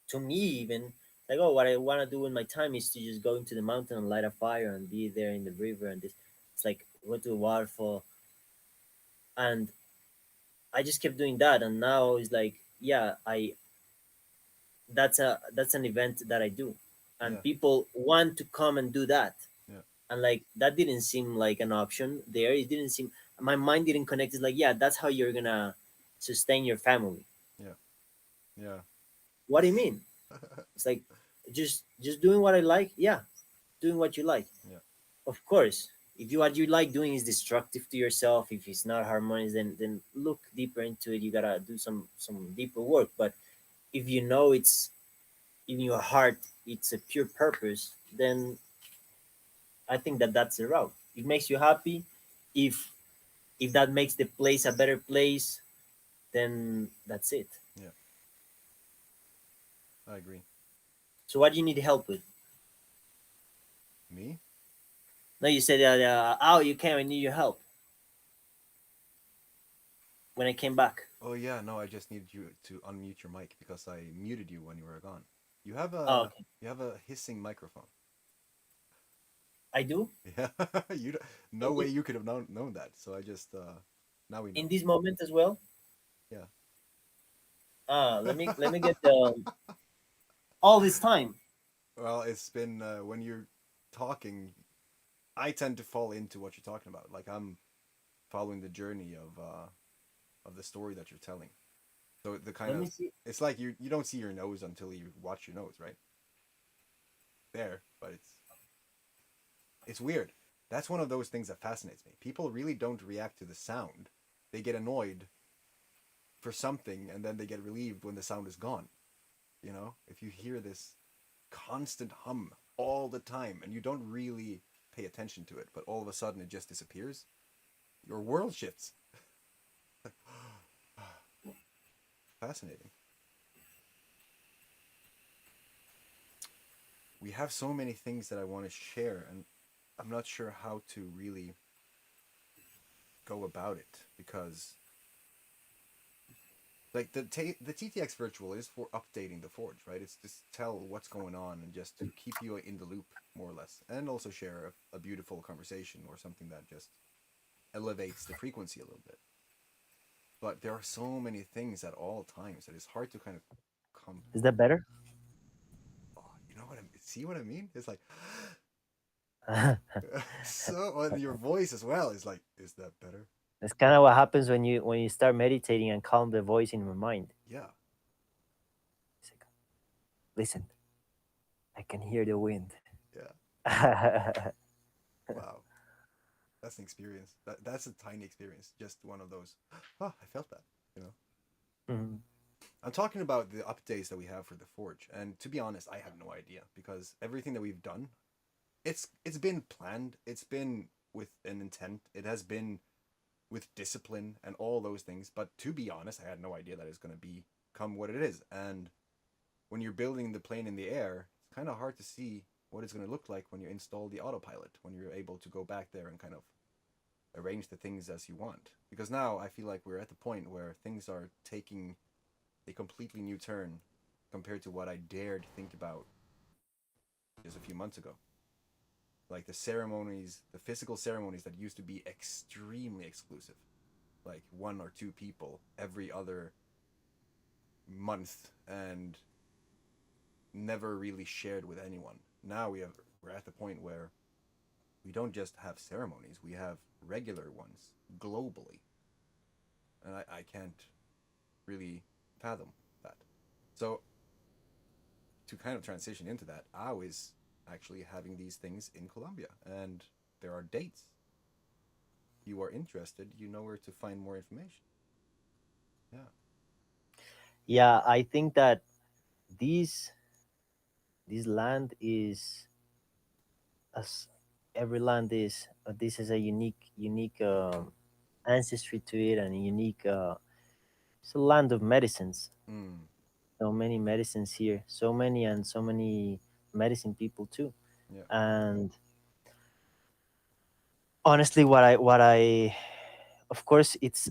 to me, even like, oh, what I want to do in my time is to just go into the mountain and light a fire and be there in the river and this. It's like go to a waterfall, and I just kept doing that, and now it's like, yeah, I that's an event that I do, and Yeah. people want to come and do that, Yeah. and like that didn't seem like an option there. It didn't seem my mind didn't connect. It's like, yeah, that's how you're gonna sustain your family. Yeah. Yeah. What do you mean? It's like just doing what I like. Yeah, doing what you like. Yeah. Of course, if you what you like doing is destructive to yourself, if it's not harmonious, then look deeper into it. You gotta do some deeper work. But if you know it's in your heart, it's a pure purpose, then I think that that's the route. It makes you happy. If if that makes the place a better place, then that's it. Yeah. I agree. So what do you need help with? Me? No, you said that oh, you came, I need your help when I came back. Oh yeah, no, I just needed you to unmute your mic because I muted you when you were gone. You have Oh, a okay. hissing microphone. I do. Yeah. you don't, no in, way in, you could have known that. So I just now we in know. this moment as well. Yeah. Let me get the all this time. Well, it's been when you're talking, I tend to fall into what you're talking about. Like I'm following the journey of the story that you're telling. So the kind Let of me see. it's like you don't see your nose until you watch your nose, right? There, but it's weird. That's one of those things that fascinates me. People really don't react to the sound. They get annoyed for something and then they get relieved when the sound is gone. You know, if you hear this constant hum all the time and you don't really pay attention to it, but all of a sudden it just disappears, your world shifts. Fascinating. We have so many things that I want to share, and I'm not sure how to really go about it because like the TTX Virtual is for updating the Forge, right? It's just tell what's going on and just to keep you in the loop more or less, and also share a beautiful conversation or something that just elevates the frequency a little bit. But there are so many things at all times that it's hard to kind of come. Is that better? Oh, you know what I see what I mean? It's like That's so, and your voice as well is like, is that better? kind of what happens when you start meditating and calm the voice in your mind. Yeah, It's like, listen, I can hear the wind. yeah. Wow, that's an experience. That's a tiny experience. Just one of those. Oh, I felt that. You know, Mhm. I'm talking about the updates that we have for the Forge, and to be honest, I have no idea because everything that we've done, it's been planned, it's been with an intent, it has been with discipline and all those things. But to be honest, I had no idea that it's going to become what it is. And when you're building the plane in the air, it's kind of hard to see what it's going to look like when you install the autopilot, when you're able to go back there and kind of arrange the things as you want. Because now I feel like we're at the point where things are taking a completely new turn compared to what I dared think about just a few months ago. Like the ceremonies, the physical ceremonies that used to be extremely exclusive, like one or two people every other month and never really shared with anyone. Now we're at the point where we don't just have ceremonies, we have regular ones globally. And I can't really fathom that. So to kind of transition into that, I is actually having these things in Colombia and there are dates. If you are interested, you know where to find more information. Yeah. Yeah, I think that this this land is, as every land is, this is a unique ancestry to it, and a unique. It's a land of medicines. Mm, So many medicines here, so many, and so many medicine people too. yeah. And honestly, of course, it's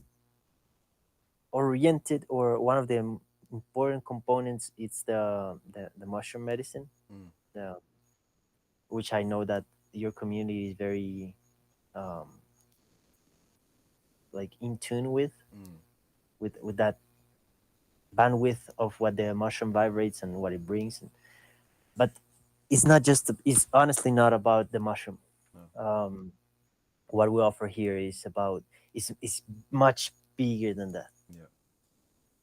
oriented, or one of the important components. It's the mushroom medicine, Mm, the, which I know that your community is very um, like in tune mm, with that bandwidth of what the mushroom vibrates and what it brings. But it's not just. It's honestly not about the mushroom. no. Um, what we offer here is much bigger than that. Yeah.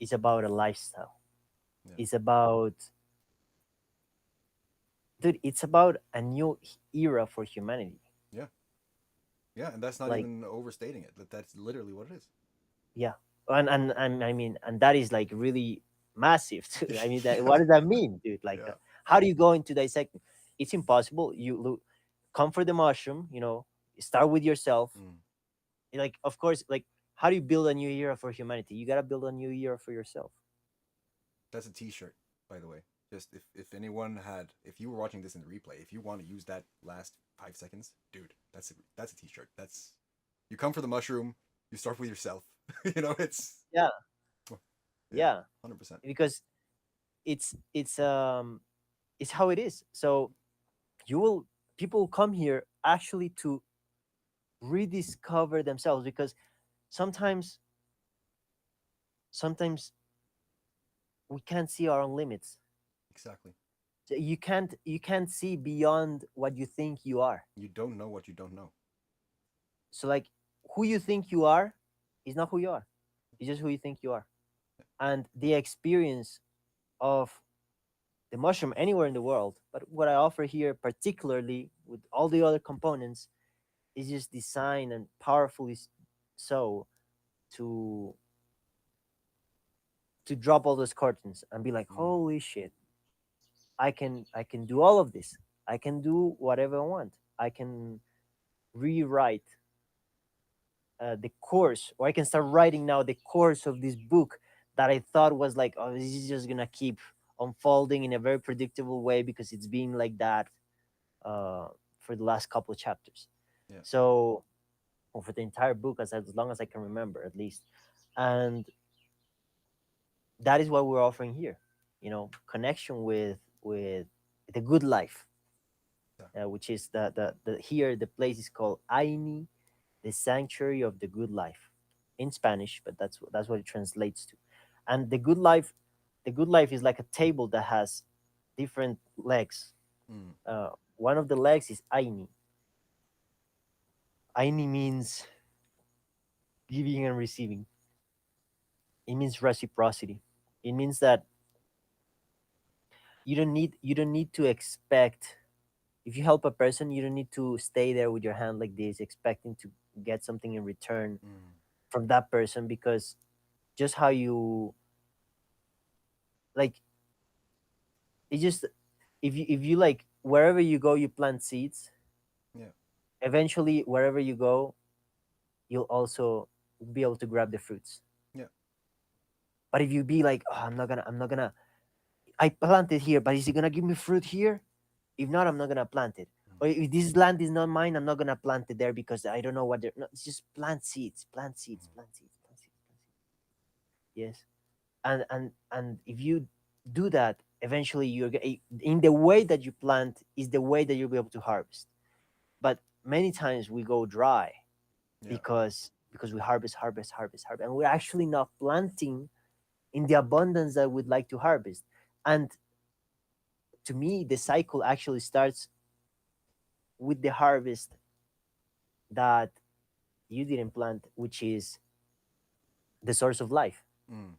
It's about a lifestyle. Yeah. It's about, dude. It's about a new era for humanity. Yeah. Yeah. And that's not Like, even overstating it. That's literally what it is. yeah, and I mean, and that is like really massive too. I mean, that, Yeah. what does that mean, dude? Like, Yeah. how do you go into dissecting? It's impossible. You look, come for the mushroom. Start with yourself. Mm. Like, of course, like, how do you build a new era for humanity? You gotta build a new era for yourself. That's a T-shirt, by the way. Just if you were watching this in the replay, if you want to use that last 5 seconds, dude, that's a T-shirt. That's you come for the mushroom. You start with yourself. It's Yeah, yeah, yeah, 100%. because it's it's um it's how it is. So you will people come here actually to rediscover themselves, because sometimes sometimes we can't see our own limits. Exactly. So you can't see beyond what you think you are. You don't know what you don't know. So, like, who you think you are is not who you are. It's just who you think you are. And the experience of the mushroom anywhere in the world, but what I offer here, particularly with all the other components, is just designed and powerfully so to drop all those curtains and be like, Mm. holy shit, I can do all of this. I can do whatever I want. I can rewrite the course, or I can start writing now the course of this book that I thought was like, oh, this is just gonna keep unfolding in a very predictable way because it's been like that uh, for the last couple of chapters. Yeah. So, or for the entire book, as long as I can remember, at least. And that is what we're offering here. Connection with the good life, Exactly. which is the here the place is called Aini, the sanctuary of the good life, in Spanish, but that's what it translates to. And the good life is like a table that has different legs. Mm. One of the legs is Aini. Aini means giving and receiving. It means reciprocity. It means that you don't need to expect. If you help a person, you don't need to stay there with your hand like this expecting to get something in return Mm. from that person, because just how you like. It's just if you like wherever you go, you plant seeds. Yeah. Eventually, wherever you go, you'll also be able to grab the fruits. Yeah. But if you be like, oh, I'm not gonna, I planted here, but is it gonna give me fruit here? If not, I'm not gonna plant it. Or if this land is not mine, I'm not gonna plant it there because I don't know what they're. No, it's just plant seeds, plant seeds, Mm. plant seeds, plant seeds, plant seeds. Yes, and if you do that, eventually in the way that you plant is the way that you'll be able to harvest. But many times we go dry Yeah. because we harvest, and we're actually not planting in the abundance that we'd like to harvest. And to me, the cycle actually starts with the harvest that you didn't plant, which is the source of life. Mm.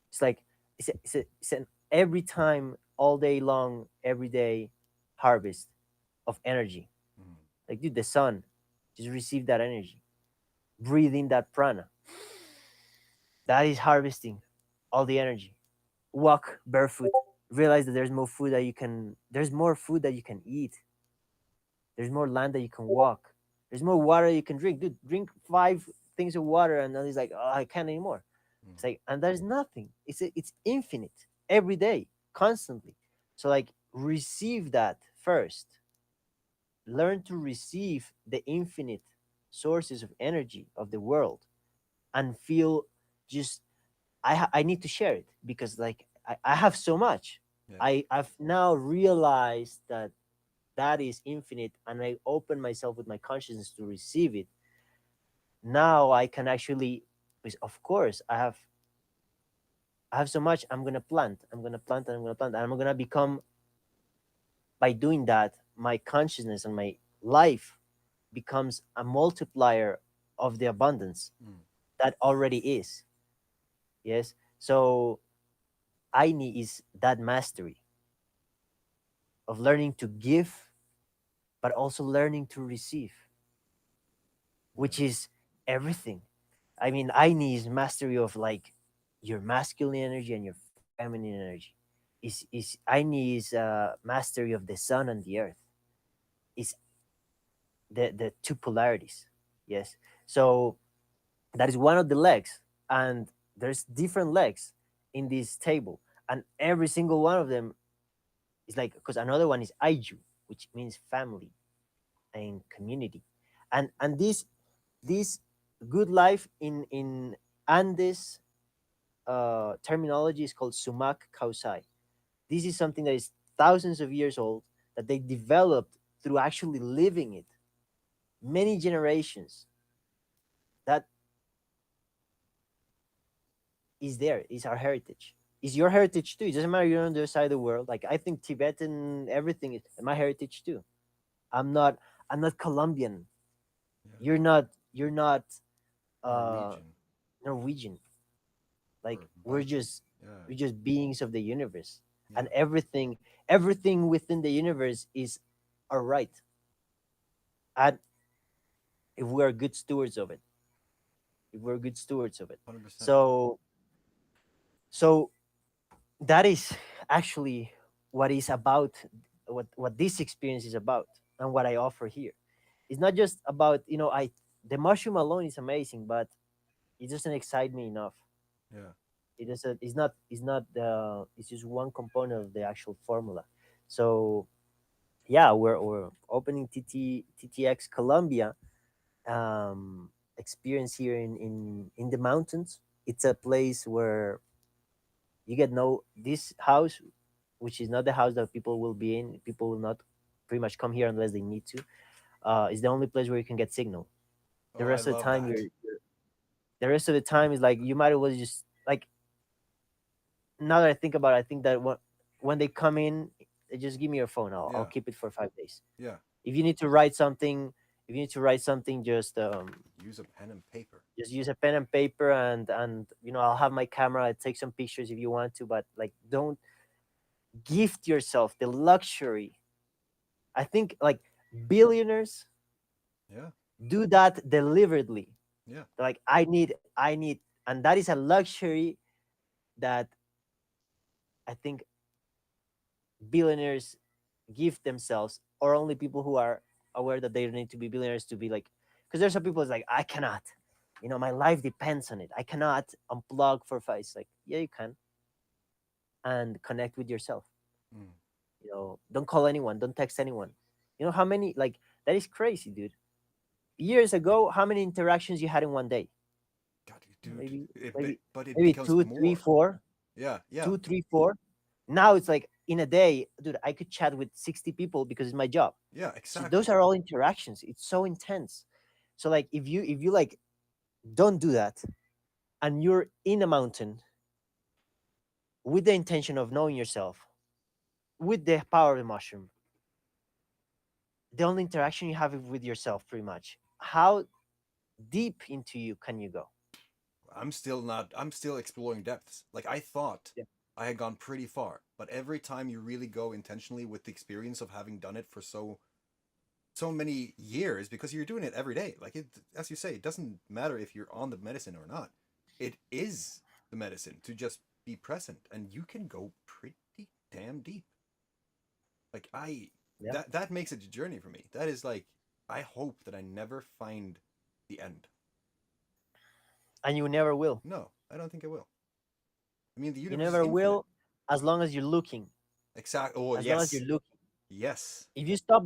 It's like it's an every time, all day long, every day harvest of energy. Mm. Like, dude, the sun, just receive that energy, breathe in that prana. That is harvesting all the energy. Walk barefoot. Realize that there's more food that you can eat. There's more land that you can walk. There's more water you can drink. Dude, drink 5 things of water, and then he's like, oh, I can't anymore. Mm. It's like, and there's nothing. It's infinite every day, constantly. So like, receive that first. Learn to receive the infinite sources of energy of the world, and feel just I need to share it because like I have so much. Yeah. I've now realized that that is infinite, and I open myself with my consciousness to receive it. Now I can actually, because of course I have so much. I'm gonna plant and I'm gonna plant, and I'm gonna become, by doing that, my consciousness and my life becomes a multiplier of the abundance Mm. that already is. Yes. So I need is that mastery of learning to give, but also learning to receive, Yeah. which is everything. I mean, I need mastery of like your masculine energy and your feminine energy. Is I need mastery of the sun and the earth. Is the two polarities. Yes. So that is one of the legs, and there's different legs in this table, and every single one of them is like, because another one is Aiju, which means family and community, and this good life in Andes terminology is called sumac kausai. This is something that is thousands of years old, that they developed through actually living it, many generations. That is there, is our heritage, is your heritage too. It doesn't matter, you're on the other side of the world. Like, I think Tibetan everything is my heritage too. I'm not Colombian. Yeah. You're not uh Norwegian Norwegian. Like, or Viking. Yeah. we're just beings of the universe, and Yeah. everything within the universe is our right, and if we are good stewards of it, if we're good stewards of it. 100%. So that is actually what is about, what this experience is about, and what I offer here. It's not just about, I the mushroom alone is amazing, but it doesn't excite me enough. Yeah. It's just one component of the actual formula. So yeah, we're opening TTX Colombia experience here in the mountains. It's a place where you get no this house, which is not the house that people will be in. People will not pretty much come here unless they need to. It's the only place where you can get signal. The Oh, I rest of the love time, that. the rest of the time is like, you might as well just like, now that I think about it, I think that when they come in, they just give me your phone. I'll Yeah. keep it for 5 days. Yeah. If you need to write something, Use a pen and paper. just use a pen and paper, and I'll have my camera. I take some pictures if you want to, but like, don't gift yourself the luxury. I think like billionaires Yeah. do that deliberately. Yeah. They're like, I need And that is a luxury that I think billionaires give themselves, or only people who are aware that they need to be billionaires to be like, because there's some people it's like, I cannot, my life depends on it. I cannot unplug for 5. It's like, yeah, you can, and connect with yourself. Mm. Don't call anyone, don't text anyone. You know how many, like, that is crazy, dude. Years ago, how many interactions you had in one day? God, dude, Maybe, maybe, but it maybe becomes two, three, more. four, Yeah, yeah, 2, 3, 4. Now it's like in a day, dude, I could chat with 60 people because it's my job. yeah, So those exactly. are all interactions. It's so intense. So like if you like don't do that, and you're in a mountain with the intention of knowing yourself, with the power of the mushroom, the only interaction you have is with yourself, pretty much. How deep into you can you go? I'm still not. I'm still exploring depths. Like I thought Yeah. I had gone pretty far, but every time you really go intentionally with the experience of having done it for so many years, because you're doing it every day. Like it, as you say, it doesn't matter if you're on the medicine or not. It is the medicine to just be present, and you can go pretty damn deep. Like Yeah. that makes it a journey for me. That is like I hope that I never find the end. And you never will. No, I don't think I will. I mean, the You universe is never infinite. will, as long as you're looking. Exact. Oh As long as you're yes, looking. yes. If you stop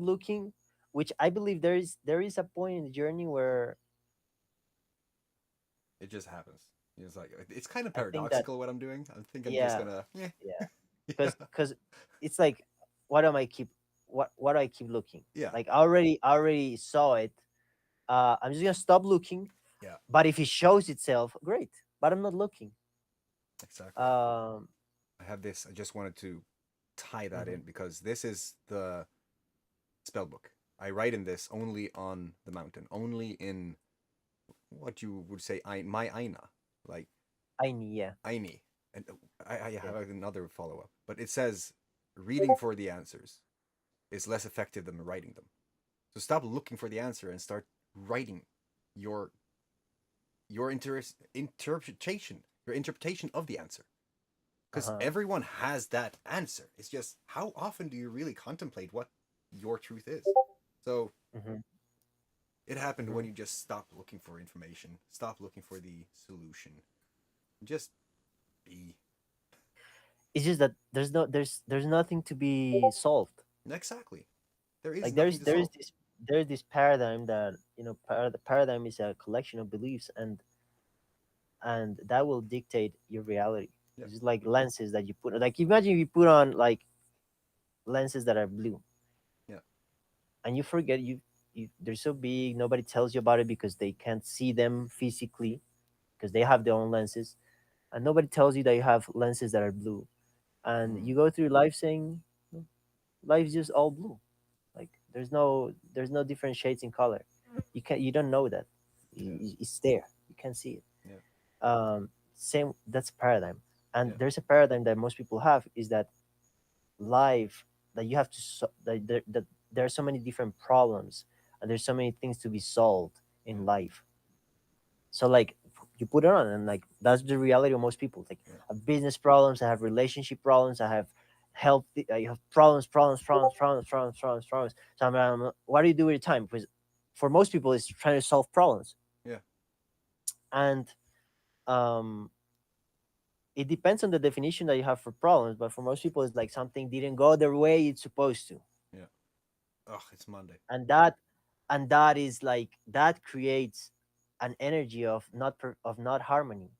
looking, which I believe there is a point in the journey where It just happens. It's like it's kind of I think that, paradoxical what I'm doing. I think I'm just yeah, gonna. yeah, Yeah, because it's like, what am I keep what do I keep looking? yeah, Like, I already saw it. I'm just gonna stop looking. yeah. But if it shows itself, great. But I'm not looking. Exactly. Um, I have this. I just wanted to tie that mhm. in because this is the spell book. I write in this only on the mountain, only in what you would say my aina, like Yeah, aini. And I yeah. have another follow up, but it says reading for the answers is less effective than writing them. So stop looking for the answer and start writing your your interpretation of the answer, Uh because huh. everyone has that answer. It's just how often do you really contemplate what your truth is? So Hmm. it happened Hmm. when you just stop looking for information, stop looking for the solution, just be. It's just that there's nothing to be solved. Exactly. There is Like nothing there's to there's solve. this there's this paradigm that, the paradigm is a collection of beliefs, and that will dictate your reality. Yeah, It's just like lenses that you put. Like, imagine if you put on like lenses that are blue, yeah, and you forget, they're so big, nobody tells you about it because they can't see them physically, because they have their own lenses, and nobody tells you that you have lenses that are blue, and mm, you go through life saying, "No, life's just all blue." Like, there's no different shades in color. You don't know that. yeah, It's there, you can see it. yeah, Same, that's a paradigm. And yeah, there's a paradigm that most people have, is that life, that you have to that there are so many different problems, and there's so many things to be solved yeah, in life. So like, you put it on, and like, that's the reality of most people. Like, yeah, I have business problems, I have relationship problems, I have health, I have problems. So what do you do with your time? Because for most people, it's trying to solve problems. yeah, And um it depends on the definition that you have for problems, but for most people, it's like something didn't go the way it's supposed to. yeah. Ugh, it's Monday. And that and that is like, that creates an energy of not harmony.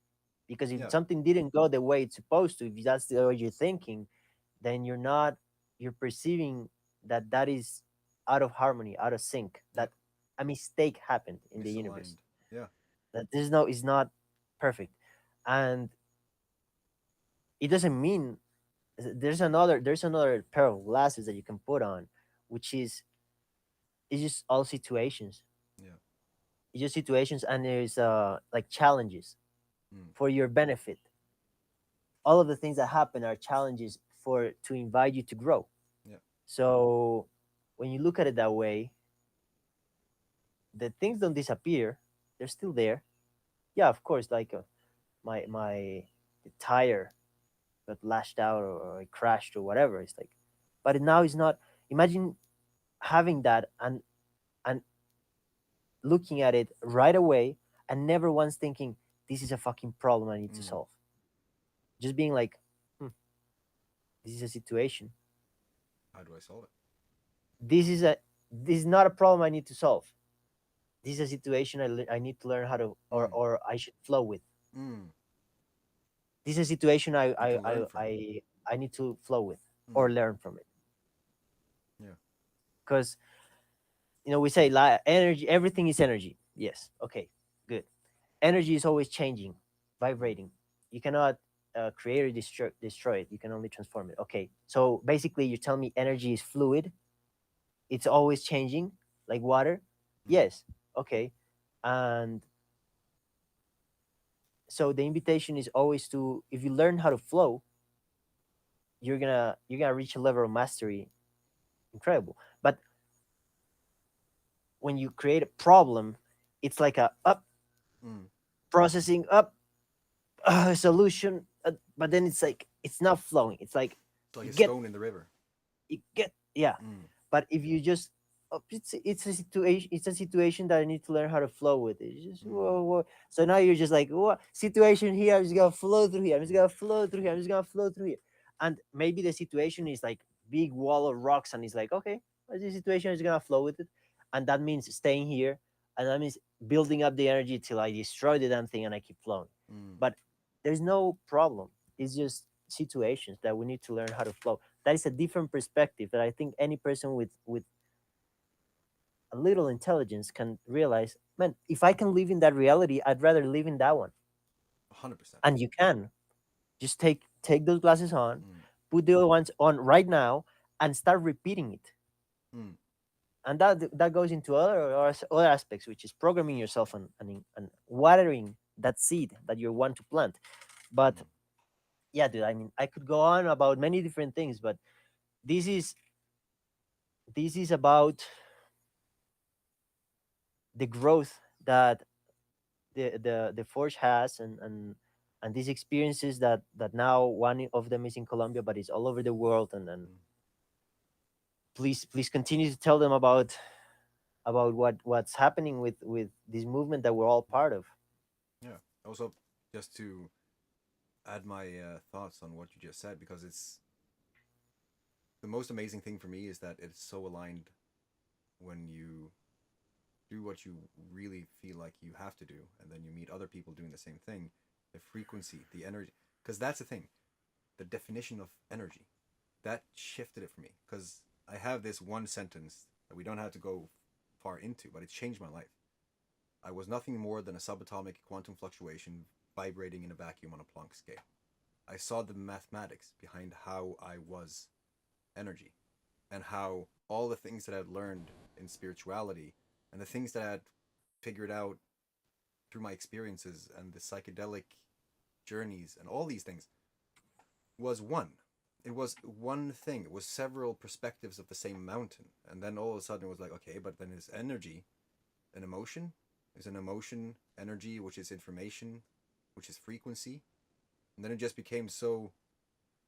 Because if Yeah, something didn't go the way it's supposed to, if that's the way you're thinking, then you're perceiving that is out of harmony, out of sync, yeah. that a mistake happened in the universe, Misaligned. Yeah, that this no is not perfect. And it doesn't mean, there's another pair of glasses that you can put on, which is, it's just all situations. yeah, It's just situations, and there's like challenges mm, for your benefit. All of the things that happen are challenges for to invite you to grow. yeah, So when you look at it that way, the things don't disappear, they're still there. yeah, of course, like my the tire got lashed out, or it crashed or whatever. It's like, but now it's not. Imagine having that, and looking at it right away, and never once thinking this is a fucking problem I need to Mm. solve. Just being like, hmm, this is a situation. How do I solve it? This is a this is not a problem I need to solve. This is a situation I need to learn how to, Mm. or I should flow with. Mm. This is a situation You can learn from. I need to flow with or Mm. learn from it. Yeah. Because we say energy, everything is energy. Yes, okay, good. Energy is always changing, Mm. vibrating. You cannot create or destroy it. You can only transform it. Okay, so basically you tell me energy is fluid. It's always changing, like water. Mm. Yes, okay. And so the invitation is always to, if you learn how to flow, you're gonna reach a level of mastery incredible. But when you create a problem, it's like a up Mm. processing up solution, but then it's like it's not flowing. It's like It's like you a get stone in the river. yeah. Mm. But if you just it's a situation that I need to learn how to flow with. It's just Mm. whoa, whoa. So now you're just like, what situation here, I'm just gonna flow through here, I'm just gonna flow through here, I'm just gonna flow through here. And maybe the situation is like big wall of rocks, and it's like, okay, what's the situation, I'm just gonna flow with it. And that means staying here, and that means building up the energy till I destroy the damn thing and I keep flowing. Mm. But there's no problem. It's just situations that we need to learn how to flow. That is a different perspective that I think any person with a little intelligence can realize. Man, if I can live in that reality, I'd rather live in that one. 100%. And you can just take those glasses on, Mm. put the other ones on right now, and start repeating it. Mm. And that goes into other aspects, which is programming yourself, and watering that seed that you want to plant. But Mm. yeah, dude, I mean, I could go on about many different things, but this is this is about the growth that the forge has, and these experiences that now one of them is in Colombia, but it's all over the world. And Mm. please continue to tell them about what's happening with this movement that we're all Yeah. part of. Yeah. Also, just to add my thoughts on what you just said, because it's the most amazing thing for me is that it's so aligned when you do what you really feel like you have to do, and then you meet other people doing the same thing. The frequency, the energy, because that's the thing. The definition of energy that shifted it for me, because I have this one sentence that we don't have to go far into, but it's changed my life. I was nothing more than a subatomic quantum fluctuation vibrating in a vacuum on a Planck scale. I saw the mathematics behind how I was energy, and how all the things that I'd learned in spirituality and the things that I had figured out through my experiences and the psychedelic journeys and all these things was one. It was one thing. It was several perspectives of the same mountain. And then all of a sudden it was like, okay, but then is energy an emotion? Is an emotion energy, which is information, which is frequency? And then it just became so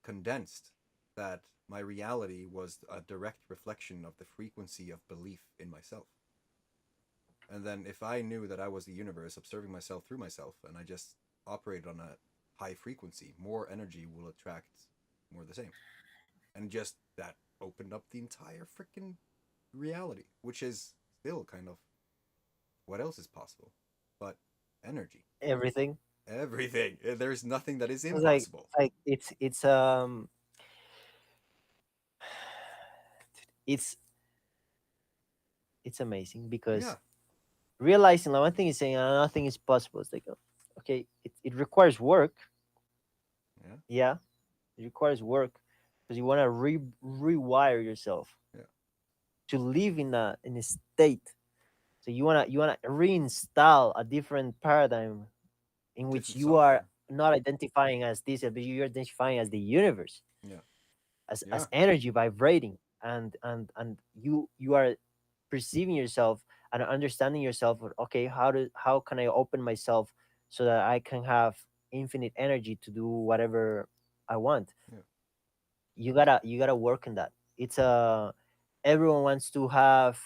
condensed that my reality was a direct reflection of the frequency of belief in myself. And then if I knew that I was the universe observing myself through myself, and I just operated on a high frequency, more energy will attract more of the same. And just that opened up the entire freaking reality, which is still kind of what else is possible but energy. Everything. Everything. There's nothing that is It's like impossible. it's it's amazing Yeah. because realizing like one thing is saying nothing is possible. It's like, okay, it requires work. Yeah. Yeah, it requires work because you want to rewire yourself Yeah. to live in a state. So you wanna reinstall a different paradigm in which Different you are software. not identifying as this, but you're identifying as the universe, Yeah. as Yeah. energy vibrating, and you are perceiving yourself and understanding yourself. Okay, how can I open myself so that I can have infinite energy to do whatever I want. Yeah. You gotta work on that. It's everyone wants to have,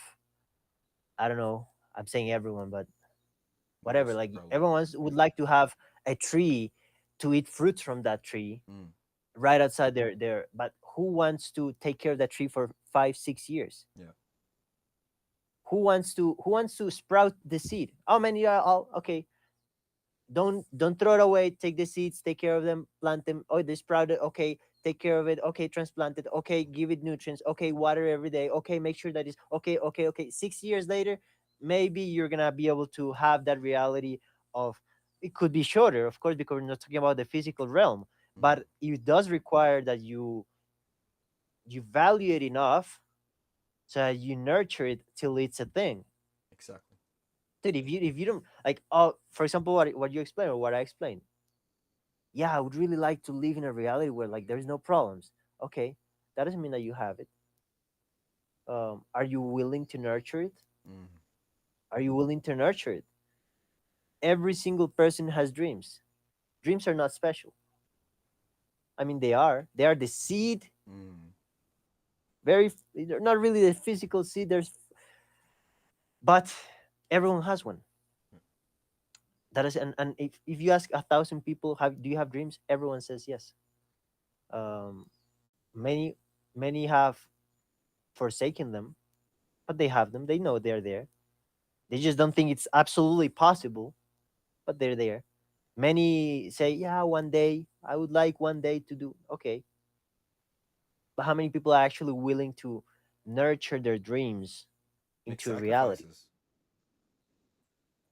I don't know, I'm saying everyone, but whatever, Most like probably. everyone would like to have a tree to eat fruits from that tree Mm. right outside their but who wants to take care of that tree for 5 6 years? Yeah. Who wants to sprout the seed? Oh man, yeah, okay, don't throw it away, take the seeds, take care of them, plant them. Oh, they sprouted, okay, take care of it, okay, transplant it, okay, give it nutrients, okay, water every day, okay, make sure that it's okay, okay, okay. 6 years later, maybe you're gonna be able to have that reality of, it could be shorter, of course, because we're not talking about the physical realm, Mm. but it does require that you value it enough so that you nurture it till it's a thing. Exactly. Dude, if you don't like, oh, for example, what you explained or what I explained, yeah, I would really like to live in a reality where like there's no problems. Okay, that doesn't mean that you have it. Are you willing to nurture it? Mm. Are you willing to nurture it? Every single person has dreams. Dreams are not special. I mean, they are. They are the seed. Mm. They're not really the physical seed. But everyone has one. That is, and if you ask 1,000 people, do you have dreams? Everyone says yes. Um, many many have forsaken them, but they have them. They know they're there. They just don't think it's absolutely possible, but they're there. Many say, yeah, one day, I would like one day to do. Okay. But how many people are actually willing to nurture their dreams Make into a reality? sacrifices.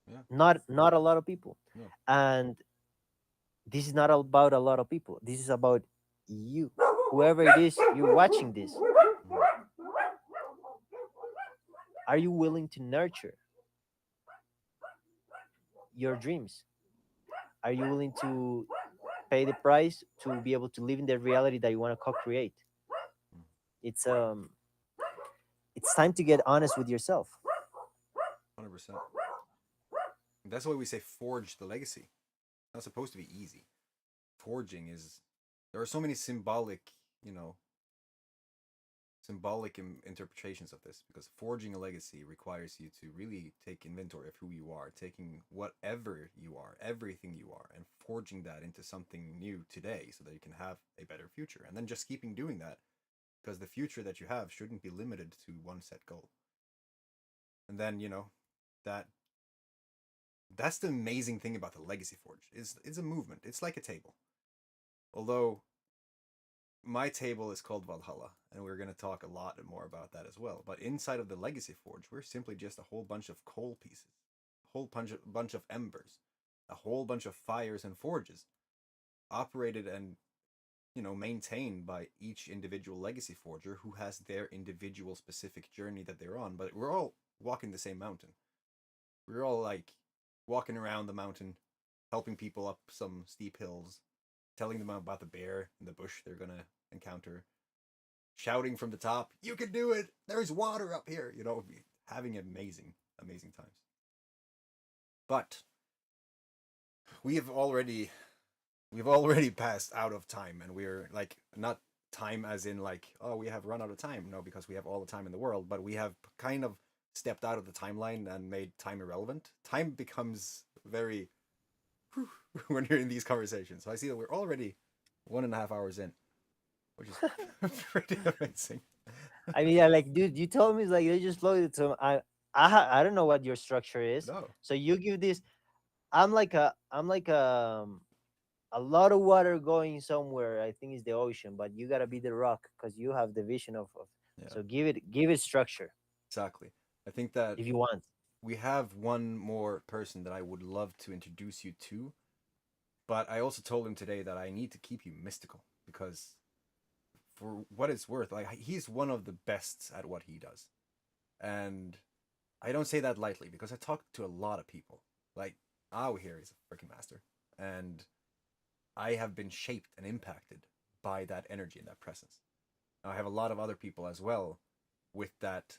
Yeah. Not a lot of people. No. And this is not about a lot of people. This is about you. Whoever it is you're watching this, Mm. are you willing to nurture your dreams? Are you willing to pay the price to be able to live in the reality that you want to co-create? Mm. It's it's time to get honest with yourself. 100%. That's why we say forge the legacy. It's not supposed to be easy. Forging is. There are so many you know, symbolic interpretations of this because forging a legacy requires you to really take inventory of who you are, taking whatever you are, everything you are, and forging that into something new today so that you can have a better future. And then just keeping doing that because the future that you have shouldn't be limited to one set goal. And then, that that's the amazing thing about the legacy forge is it's a movement. It's like a table. Although my table is called Valhalla, and we're going to talk a lot more about that as well. But inside of the Legacy Forge, we're simply just a whole bunch of coal pieces, a whole bunch of embers, a whole bunch of fires and forges, operated and maintained by each individual Legacy Forger who has their individual specific journey that they're on. But we're all walking the same mountain. We're all like walking around the mountain, helping people up some steep hills, telling them about the bear in the bush they're gonna encounter, shouting from the top, "You can do it! There's water up here!" Having amazing times. But we have already we've already passed out of time, and we're like not time as in like, oh, we have run out of time. No, because we have all the time in the world, but we have kind of stepped out of the timeline and made time irrelevant. Time becomes very when you're in these conversations. So I see that we're already 1.5 hours in, which is pretty amazing. I mean, yeah, like, dude, you told me it's like they just floated. So I don't know what your structure is. No. So you give this. I'm like a lot of water going somewhere. I think it's the ocean, but you gotta be the rock because you have the vision of. Yeah, So give it structure exactly. I think that if you want. we have one more person that I would love to introduce you to, but I also told him today that I need to keep you mystical because for what it's worth, like he's one of the best at what he does. And I don't say that lightly because I talk to a lot of people. Like Ao here is a freaking master. And I have been shaped and impacted by that energy and that presence. Now, I have a lot of other people as well with that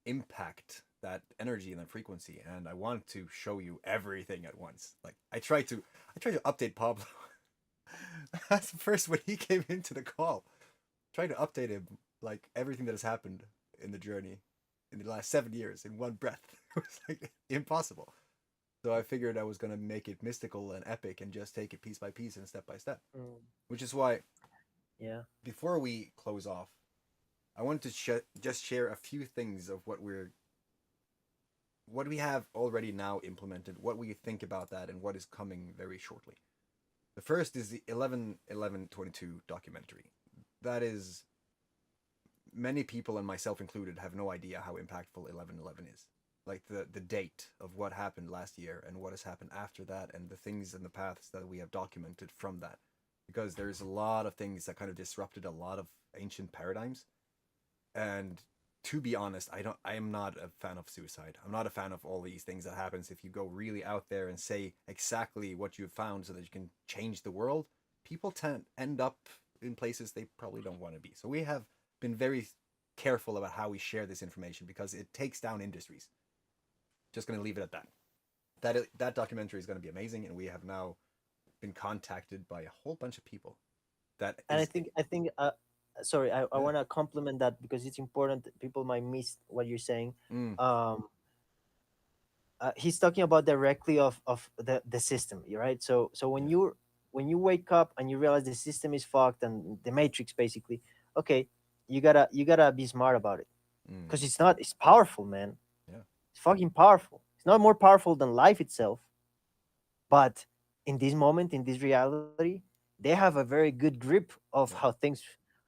impact that energy and that frequency, and I want to show you everything at once. Like I try to update Pablo. That's the first when he came into the call. Try to update him like everything that has happened in the journey in the last 7 years in one breath. It was like impossible. So I figured I was gonna make it mystical and epic and just take it piece by piece and step by step. Mm, Which is why yeah. before we close off, I wanted to just share a few things of what we have already now implemented, what we think about that, and what is coming very shortly. The first is the 11/11/22 documentary. That is, many people and myself included have no idea how impactful 11/11 is. Like the date of what happened last year and what has happened after that, and the things and the paths that we have documented from that, because there's a lot of things that kind of disrupted a lot of ancient paradigms. And to be honest, I am not a fan of suicide. I'm not a fan of all these things that happens if you go really out there and say exactly what you've found so that you can change the world. People tend end up in places they probably don't want to be. So we have been very careful about how we share this information because it takes down industries. Just going to leave it at that. That documentary is going to be amazing, and we have now been contacted by a whole bunch of people. That And is, I think sorry, I yeah. want to compliment that because it's important. People might miss what you're saying. Mm, um he's talking about directly of the system, right? So yeah. when you wake up and you realize the system is fucked and the matrix basically, okay, you gotta be smart about it, Mm, because it's powerful, man. yeah. It's fucking powerful. It's not more powerful than life itself, but in this moment, in this reality, they have a very good grip of how Yeah. things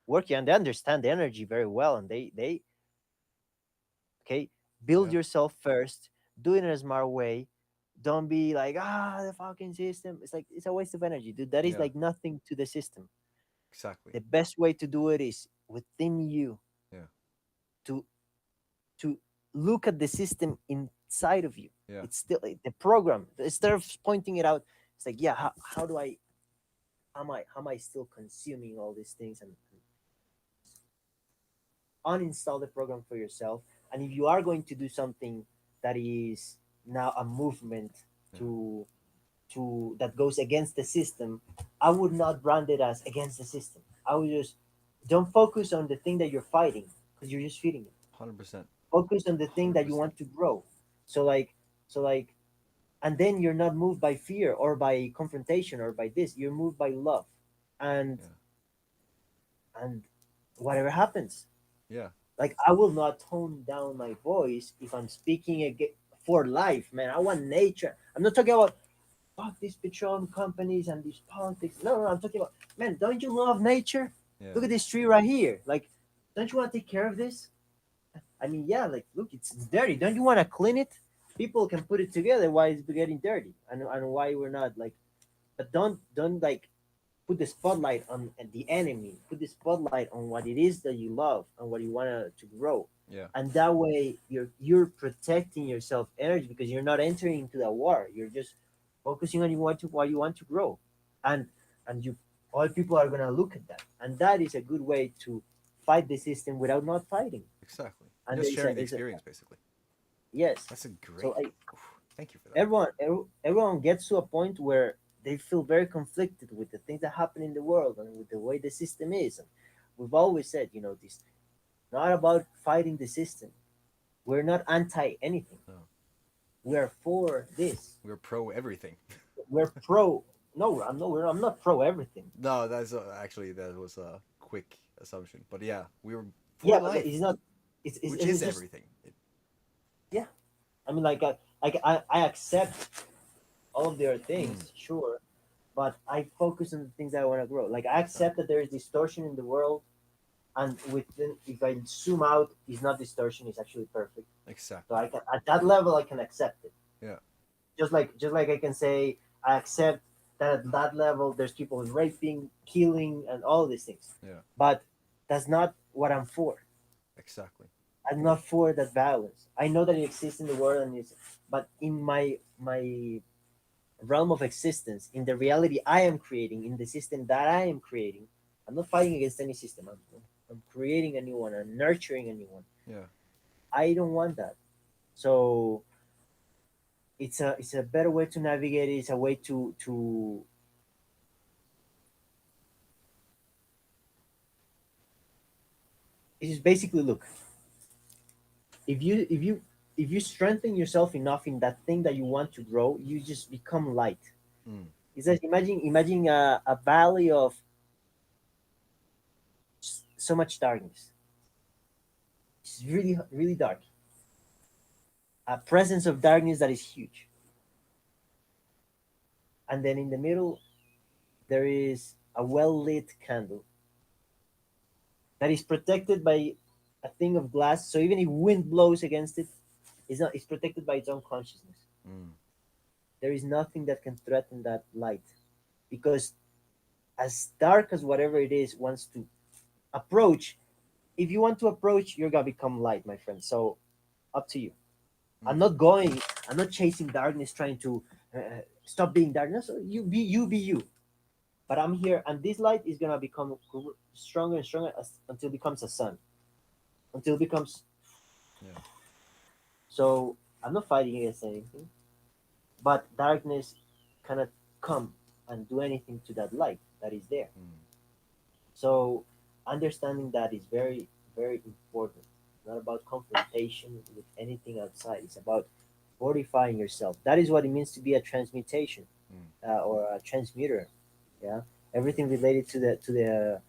work, and they understand the energy very well, and they okay, build Yeah. yourself first, do it in a smart way. Don't be like, the fucking system, it's like it's a waste of energy, dude. That is Yeah. like nothing to the system. Exactly. The best way to do it is within you, Yeah. to to look at the system inside of you. Yeah. It's still the program. Instead of pointing it out, it's like, yeah, how do I, how am I still consuming all these things, and uninstall the program for yourself. And if you are going to do something that is now a movement Yeah. to that goes against the system, I would not brand it as against the system. I would just, don't focus on the thing that you're fighting, because you're just feeding it. 100%. Focus on the thing that you 100%. want to grow. So like, so like, and then you're not moved by fear or by confrontation or by this. You're moved by love, and Yeah. and whatever happens, Yeah. like, I will not tone down my voice if I'm speaking for life, man. I want nature. I'm not talking about fuck these petroleum companies and these politics. No, no, I'm talking about, man. Don't you love nature? Yeah. Look at this tree right here. Like, don't you want to take care of this? I mean, yeah. Like, look, it's dirty. Don't you want to clean it? People can put it together. Why it's getting dirty, and why we're not like. But don't like put the spotlight on the enemy. Put the spotlight on what it is that you love and what you want to grow, Yeah. and that way you're protecting yourself energy, because you're not entering into that war. You're just focusing on what you want to grow, and you, all people are gonna look at that, and that is a good way to fight the system without not fighting. Exactly. And Just there's sharing the is a experience, basically. yes. That's a So great. Oof, thank you for that. everyone gets to a point where they feel very conflicted with the things that happen in the world and with the way the system is. And we've always said, this not about fighting the system. We're not anti anything. No, We're for this. we're pro everything. We're pro. No, I'm not pro everything. No, that's actually that was a quick assumption, but yeah, we were for Yeah, but life, it's not. which It's is just, everything. yeah. I mean, I accept all of their Mm, things, sure, but I focus on the things that I want to grow. Like, I accept exactly. that there is distortion in the world, and within, if I zoom out, it's not distortion; it's actually perfect. So Exactly. I can, at that level, I can accept it. Yeah. Just like I can say I accept that at that level, there's people raping, killing, and all these things. Yeah. But that's not what I'm for. Exactly. I'm not for that violence. I know that it exists in the world, but in my realm of existence, in the reality I am creating, in the system that I am creating, I'm not fighting against any system. I'm creating a new one. I'm nurturing a new one. Yeah. I don't want that. So it's a better way to navigate it. It's a way to it's basically, look, if you strengthen yourself enough in that thing that you want to grow, you just become light. Mm. It's like, imagine a valley of so much darkness. It's really really dark. A presence of darkness that is huge, and then in the middle there is a well lit candle that is protected by a thing of glass. So even if wind blows against it, it's protected by its own consciousness. Mm. There is nothing that can threaten that light, because as dark as whatever it is wants to approach, if you want to approach, you're gonna become light, my friend. So up to you. I'm Mm. not going. I'm not chasing darkness, trying to stop being darkness. You be you. Be you. But I'm here, and this light is gonna become stronger and stronger until it becomes a sun. Until it becomes. Yeah. So I'm not fighting against anything, but darkness cannot come and do anything to that light that is there. Mm. So understanding that is very, very important. It's not about confrontation with anything outside. It's about fortifying yourself. That is what it means to be a transmutation, Mm. or a transmuter. Yeah, everything related to the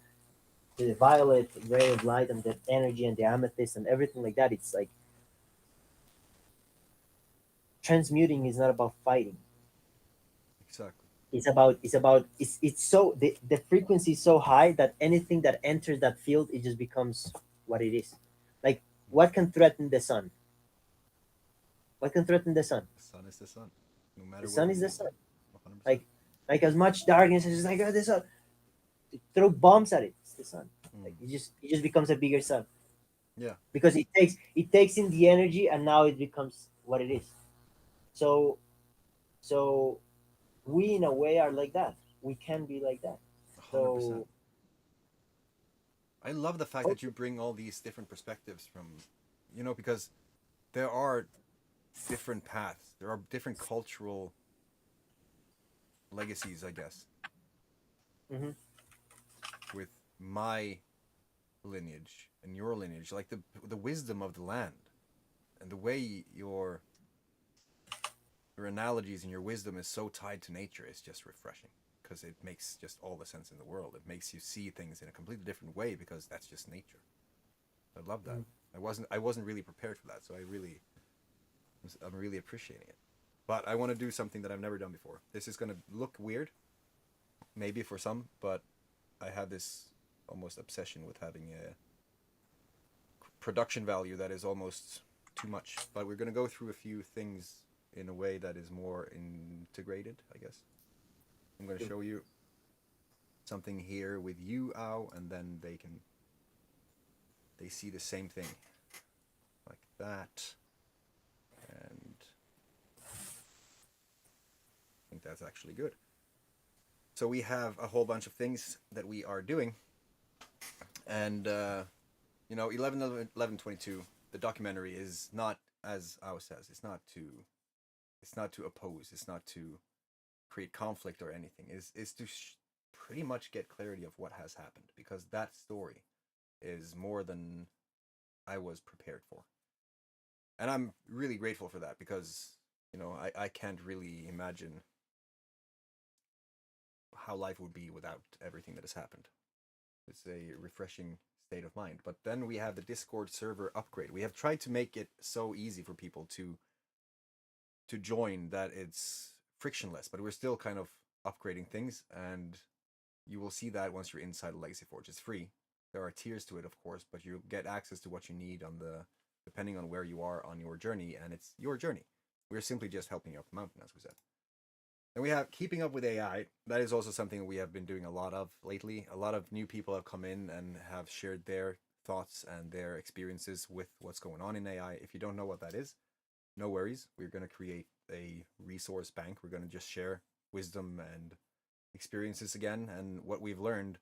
violet ray of light and the energy and the amethyst and everything like that. It's like transmuting is not about fighting. Exactly. It's so the frequency is so high that anything that enters that field, it just becomes what it is. Like, Mm. what can threaten the sun? What can threaten the sun? The sun is the sun, no The matter what sun we is the do. sun. 100%. Like as much darkness as like, oh, the sun, throw bombs at it. It's the sun. Like Mm. it just becomes a bigger sun, Yeah. because it takes in the energy, and now it becomes what it is. So so we in a way are like that. We can be like that. 100%. So I love the fact that you okay. bring all these different perspectives from, because there are different paths, there are different cultural legacies, I guess, Hmm. with my lineage and your lineage, like the wisdom of the land and the way your analogies and your wisdom is so tied to nature is just refreshing because it makes just all the sense in the world. It makes you see things in a completely different way because that's just nature. I love that. I wasn't really prepared for that, so I'm really appreciating it. But I want to do something that I've never done before. This is going to look weird, maybe for some, but I have this almost obsession with having a production value that is almost too much. But we're going to go through a few things in a way that is more integrated, I guess. I'm going to show you something here with you, Ao, and then they see the same thing like that. And I think that's actually good. So we have a whole bunch of things that we are doing, and 11/11/22, the documentary is not, as Ao says, it's not to oppose, it's not to create conflict or anything. Is to pretty much get clarity of what has happened, because that story is more than I was prepared for, and I'm really grateful for that because I can't really imagine how life would be without everything that has happened. It's a refreshing state of mind. But then we have the Discord server upgrade. We have tried to make it so easy for people to join that it's frictionless, but we're still kind of upgrading things, and you will see that once you're inside Legacy Forge. It's free. There are tiers to it, of course, but you get access to what you need depending on where you are on your journey, and it's your journey. We're simply just helping you up the mountain, as we said. And we have keeping up with AI. That is also something we have been doing a lot of lately. A lot of new people have come in and have shared their thoughts and their experiences with what's going on in AI. If you don't know what that is, no worries. We're going to create a resource bank. We're going to just share wisdom and experiences again and what we've learned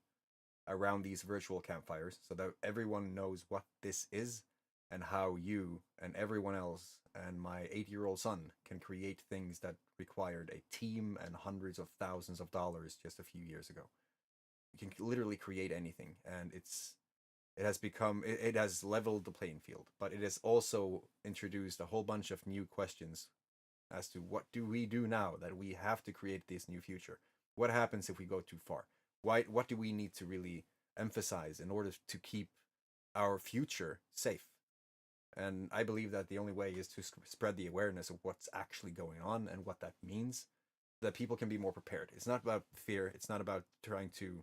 around these virtual campfires so that everyone knows what this is and how you and everyone else and my 8-year-old son can create things that required a team and hundreds of thousands of dollars just a few years ago. You can literally create anything, and it has leveled the playing field, but it has also introduced a whole bunch of new questions as to what do we do now that we have to create this new future. What happens if we go too far? What do we need to really emphasize in order to keep our future safe? And I believe that the only way is to spread the awareness of what's actually going on and what that means, so that people can be more prepared. It's not about fear. It's not about trying to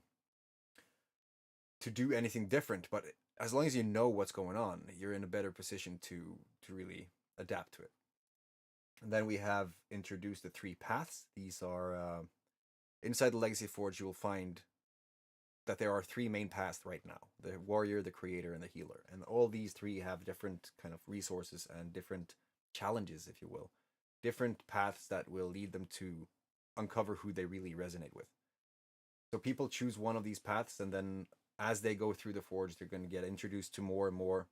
do anything different, but as long as you know what's going on, you're in a better position to really adapt to it. And then we have introduced the 3 paths. These are inside the Legacy Forge. You will find that there are 3 main paths right now: the warrior, the creator, and the healer. And all these 3 have different kind of resources and different challenges, if you will, different paths that will lead them to uncover who they really resonate with. So people choose one of these paths, and then as they go through the forge, they're going to get introduced to more and more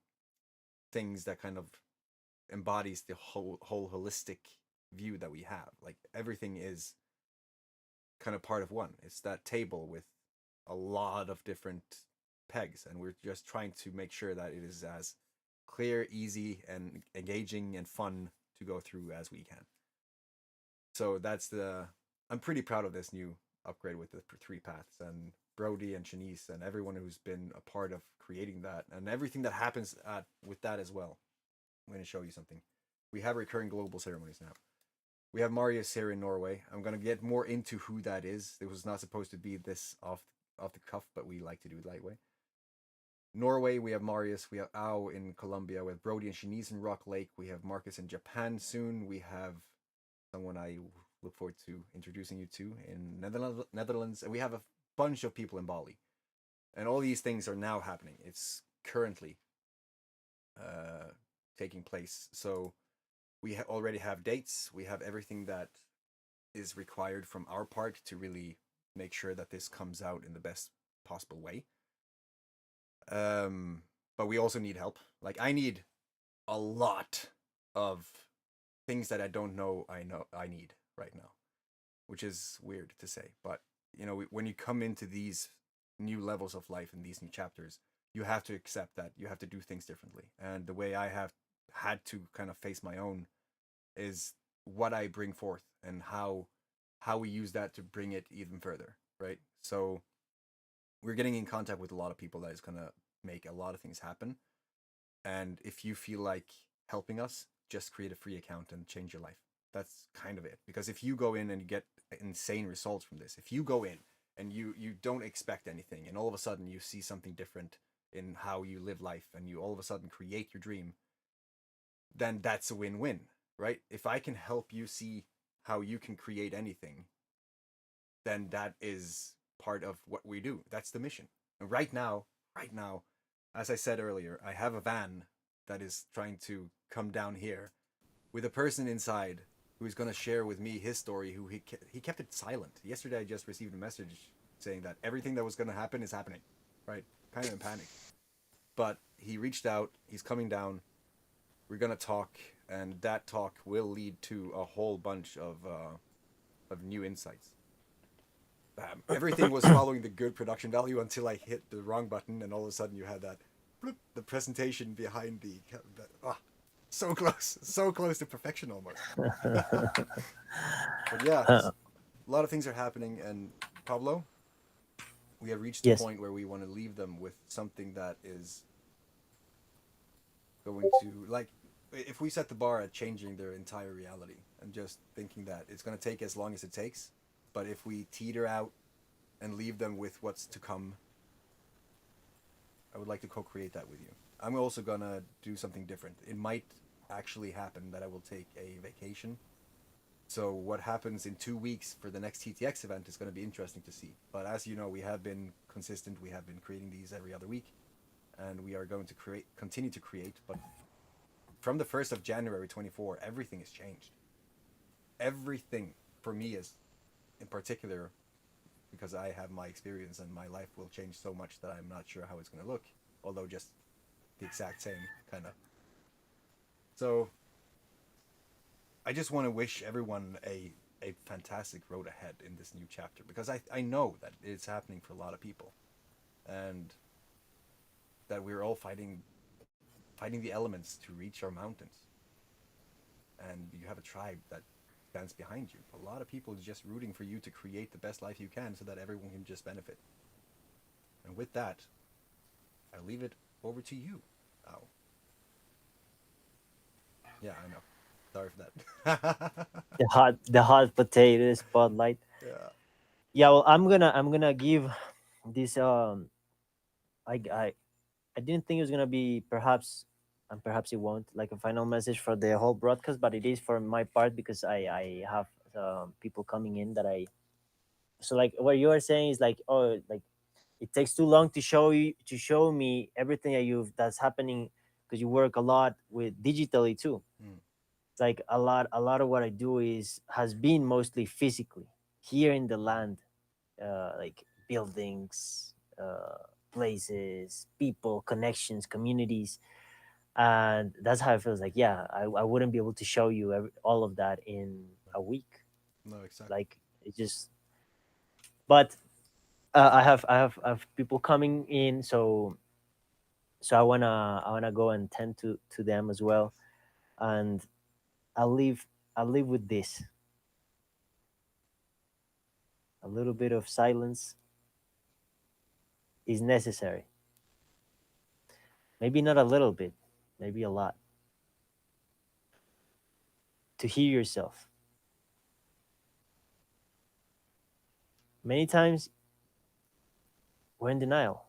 things that kind of embodies the whole holistic view that we have. Like, everything is kind of part of one. It's that table with a lot of different pegs, and we're just trying to make sure that it is as clear, easy, and engaging and fun to go through as we can. So I'm pretty proud of this new upgrade with the 3 paths, and Brody and Shanice and everyone who's been a part of creating that, and everything that happens with that as well. I'm going to show you something. We have recurring global ceremonies now. We have Marius here in Norway. I'm going to get more into who that is. It was not supposed to be this off the cuff, but we like to do it lightweight. Norway, we have Marius. We have Ao in Colombia. We have Brody and Shanice in Rock Lake. We have Marcus in Japan soon. We have someone I look forward to introducing you to in Netherlands. And we have a bunch of people in Bali. And all these things are now happening. It's currently taking place. So we already have dates. We have everything that is required from our part to really make sure that this comes out in the best possible way. But we also need help. Like, I need a lot of things that I don't know I need right now, which is weird to say. But, you know, when you come into these new levels of life and these new chapters, you have to accept that you have to do things differently. And the way I have had to kind of face my own is what I bring forth and how we use that to bring it even further, right? So we're getting in contact with a lot of people that is going to make a lot of things happen. And if you feel like helping us, just create a free account and change your life. That's kind of it. Because if you go in and you get insane results from this, if you go in and you don't expect anything, and all of a sudden you see something different in how you live life, and you all of a sudden create your dream, then that's a win-win, right? If I can help you see how you can create anything, then that is part of what we do. That's the mission. And right now, as I said earlier, I have a van that is trying to come down here with a person inside who is going to share with me his story, who he kept it silent. Yesterday I just received a message saying that everything that was going to happen is happening, right? Kind of in panic. But he reached out, he's coming down, we're going to talk, and that talk will lead to a whole bunch of new insights. Everything was following the good production value until I hit the wrong button, and all of a sudden you had that bloop, the presentation behind so close to perfection almost. But yeah, a lot of things are happening, and Pablo, we have reached the Yes. point where we want to leave them with something that is going to, like, if we set the bar at changing their entire reality and just thinking that it's going to take as long as it takes, but if we teeter out and leave them with what's to come, I would like to co-create that with you. I'm also going to do something different. It might actually happen that I will take a vacation. So what happens in 2 weeks for the next TTX event is going to be interesting to see. But as you know, we have been consistent. We have been creating these every other week, and we are going to continue to create. But from the 1st of January 24, everything has changed. Everything for me is, in particular, because I have my experience and my life will change so much that I'm not sure how it's going to look, although just the exact same, kind of. So I just want to wish everyone a fantastic road ahead in this new chapter because I know that it's happening for a lot of people and that we're all fighting the elements to reach our mountains. And you have a tribe that stands behind you. A lot of people is just rooting for you to create the best life you can so that everyone can just benefit. And with that, I leave it over to you. Oh, yeah, I know. Sorry for that. The hot potato spotlight. Yeah. Yeah, well, I'm gonna give this. I I didn't think it was gonna be perhaps, and perhaps it won't, like a final message for the whole broadcast, but it is for my part because I have people coming in that I. So like what you are saying is like, oh, like it takes too long to show me everything that's happening because you work a lot with digitally too. Mm, It's like a lot of what I do is has been mostly physically here in the land, like buildings, places, people, connections, communities, and that's how it feels. Like, yeah, I wouldn't be able to show you all of that in a week. no, exactly. Like it just, but I have people coming in, so I wanna go and tend to them as well, and I'll leave I'll leave with this: a little bit of silence is necessary. Maybe not a little bit, maybe a lot, to hear yourself. Many times we're in denial.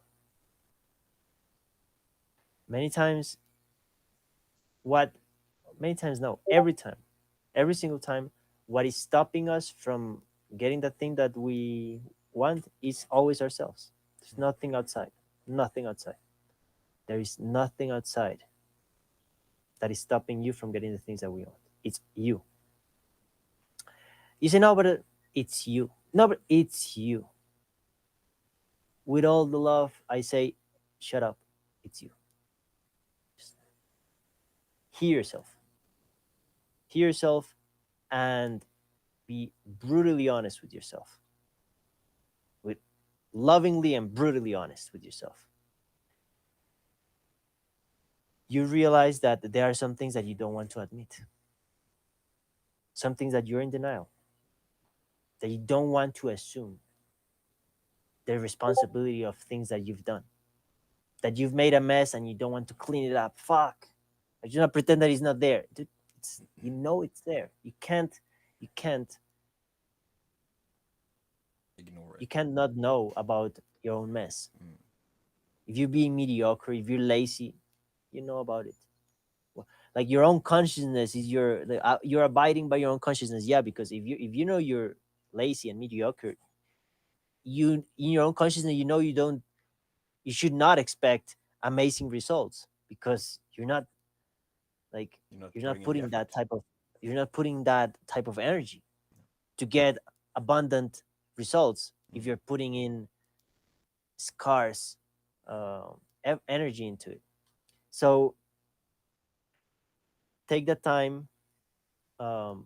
Many times, what? Many times, no. Every time, every single time, what is stopping us from getting the thing that we want is always ourselves. There's nothing outside. Nothing outside. There is nothing outside that is stopping you from getting the things that we want. It's you. You say no, but it's you. No, but it's you. With all the love, I say, shut up. It's you. Just hear yourself. Hear yourself and be brutally honest with yourself. With lovingly and brutally honest with yourself. You realize that there are some things that you don't want to admit. Some things that you're in denial. That you don't want to assume the responsibility of things that you've done. That you've made a mess and you don't want to clean it up. Fuck. I just not pretend that it's not there. Dude, you know it's there. You can't Ignore you it. can't not know about your own mess. Mm, If you're being mediocre, if you're lazy, you know about it. Like your own consciousness is you're abiding by your own consciousness. Yeah, because if you know you're lazy and mediocre, you in your own consciousness, you should not expect amazing results because like you're not you're not putting in the putting that effort. type of you're not putting that type of energy to get abundant results if Mm, you're putting in scarce uh, energy into it. So take the time,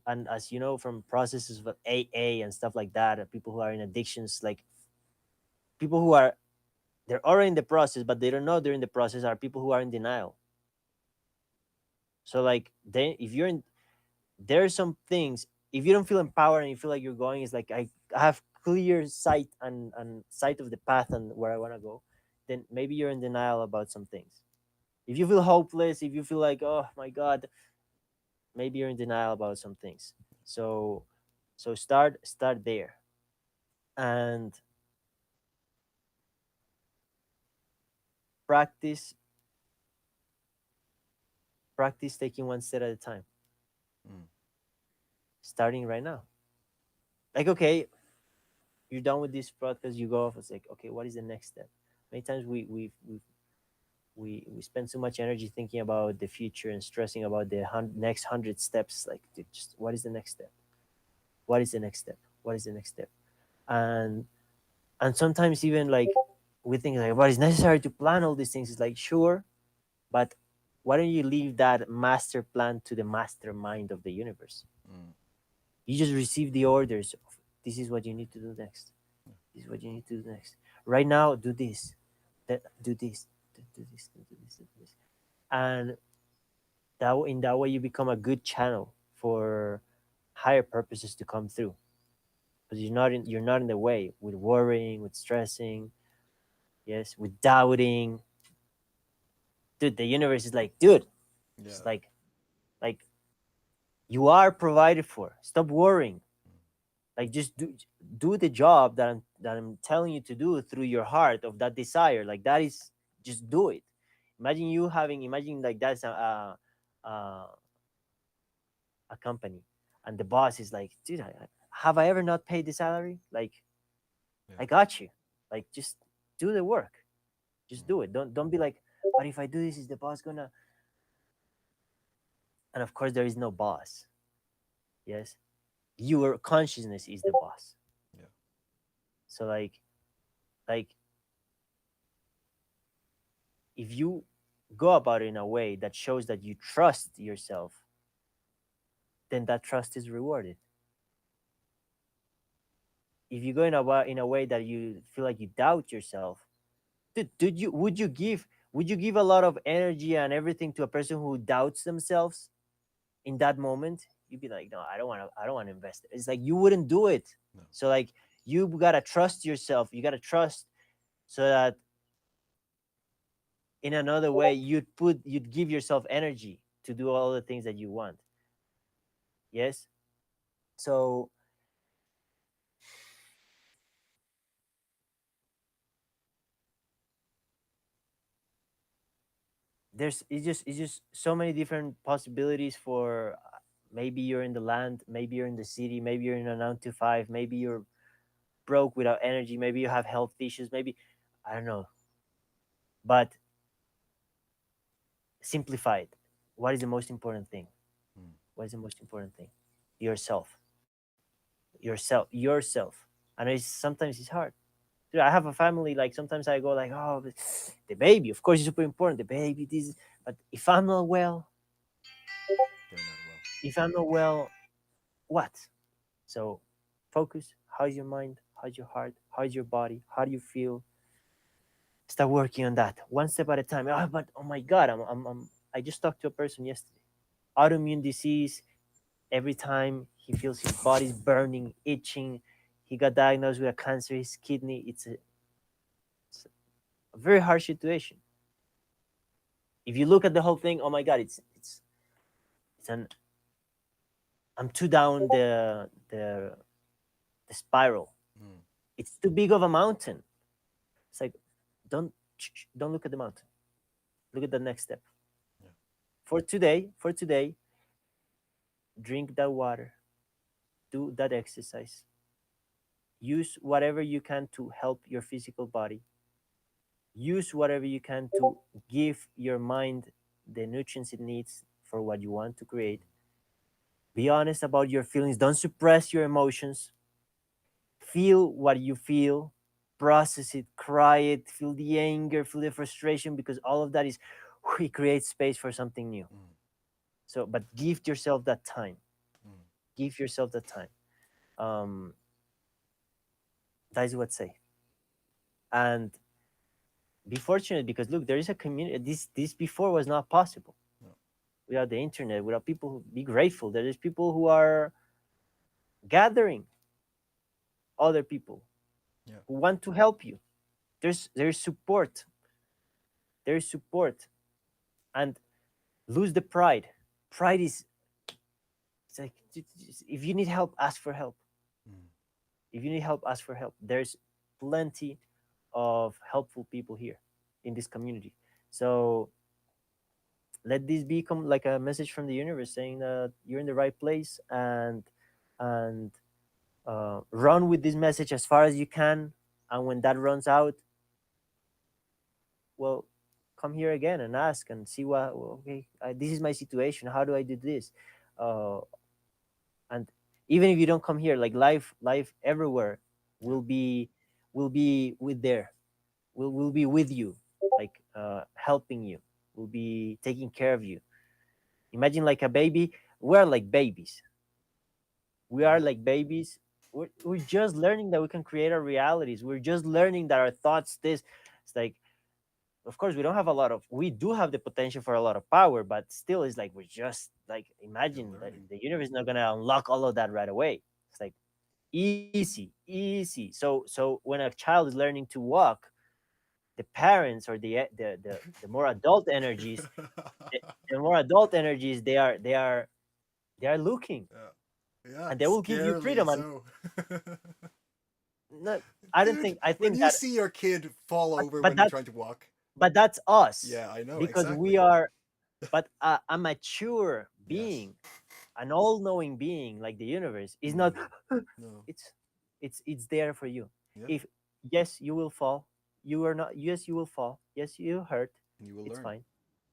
and as you know from processes of AA and stuff like that, people who are in addictions, like people who are they're already in the process but they don't know they're in the process, are people who are in denial. So like they if you're in there are some things, if you don't feel empowered and you feel like you're going, it's like I have clear sight and sight of the path and where I want to go, then maybe you're in denial about some things. If you feel hopeless, if you feel like, oh my god, maybe you're in denial about some things. So start there, and practice practice taking one step at a time, mm, starting right now. Like, okay, you're done with this podcast, you go off, it's like, okay, what is the next step? Many times we spend so much energy thinking about the future and stressing about the next 100 steps. Like, dude, just what is the next step? What is the next step? What is the next step? And sometimes even like we think like, what is necessary to plan all these things? Is like, sure, but Why don't you leave that master plan to the mastermind of the universe? Mm. You just receive the orders of, this is what you need to do next. This is what you need to do next. Right now, do this. That do this. Do this. Do this. Do this. And in that way, you become a good channel for higher purposes to come through. Because you're not in the way with worrying, with stressing, yes, with doubting. Dude, the universe is like, dude, Yeah. it's like you are provided for. Stop worrying. Like just do the job that I'm telling you to do through your heart of that desire. Like that is, just do it. Imagine like that's a, a company, and the boss is like, dude, have I ever not paid the salary? Like, Yeah. I got you. Like, just do the work. Just Mm. do it. Don't be like, but if I do this, is the boss gonna? And of course, there is no boss. Yes, your consciousness is the boss. Yeah. So like if you go about it in a way that shows that you trust yourself, then that trust is rewarded. If you go in a way that you feel like you doubt yourself, did you would you give a lot of energy and everything to a person who doubts themselves in that moment? You'd be like, no, I don't want to invest. It's like you wouldn't do it. No. So like you gotta trust yourself. You gotta trust so that in another way you'd give yourself energy to do all the things that you want. Yes. So it's just so many different possibilities for maybe you're in the land, maybe you're in the city, maybe you're in a 9 to 5, maybe you're broke without energy, maybe you have health issues, maybe I don't know. But simplified, what is the most important thing? Mm. What is the most important thing? Yourself. Yourself. And sometimes it's hard. Dude, I have a family, like sometimes I go like, oh, but the baby, of course, is super important, the baby, this, but if I'm not well, They're not well. if I'm not well, what? So focus. How's your mind? How's your heart? How's your body? How do you feel? Start working on that one step at a time. Oh, but oh my God, I just talked to a person yesterday. Autoimmune disease. Every time he feels his body's burning, itching, he got diagnosed with a cancer. His kidney. It's a very hard situation. If you look at the whole thing, oh my God, it's an I'm too down the spiral. Mm. It's too big of a mountain. It's like don't don't look at the mountain. Look at the next step. Yeah. For today, drink that water, do that exercise, use whatever you can to help your physical body, use whatever you can to give your mind the nutrients it needs for what you want to create. Be honest about your feelings. Don't suppress your emotions. Feel what you feel, process it, cry it, feel the anger, feel the frustration, because all of that is it creates space for something new. Mm. So, but give yourself that time. Mm. Give yourself that time. Um, that is what say. And be fortunate because look, there is a community. This before was not possible No. without the internet, without people who be grateful. There is people who are gathering other people Yeah. who want to help you. There's support. There's support. And lose the pride. Pride is it's like if you need help, ask for help. Mm. If you need help, ask for help. There's plenty of helpful people here in this community. So let this become like a message from the universe saying that you're in the right place, and run with this message as far as you can. And when that runs out, well, come here again and ask and see what. Well, okay, this is my situation. How do I do this? Uh, and even if you don't come here, like life everywhere Yeah. will be will be with there will be with you, like helping you. will be taking care of you. Imagine like a baby. We're like babies. We are Yeah. like babies. We're just learning that we can create our realities. We're just learning that our thoughts, this, it's like, of course, we don't have a lot of, we do have the potential for a lot of power, but still, it's like, we're just like, Still imagine that learning. the universe is not going to unlock all of that right away. It's like easy, easy. So when a child is learning to walk, the parents or the more adult energies, the, the more adult energies, they are looking, Yeah. Yeah, and they will give you scarily freedom. And so. no, I don't Dude, think, I when think you that, see your kid fall but, over but when they're that trying to walk. but that's us, Yeah, I know, because we exactly. are, but a mature Yes. being, an all-knowing being like the universe is not. Mm, no. it's it's there for you. Yeah, If, yes, you will fall, you are not, yes, you will fall, yes, you hurt, and you will it's learn. fine,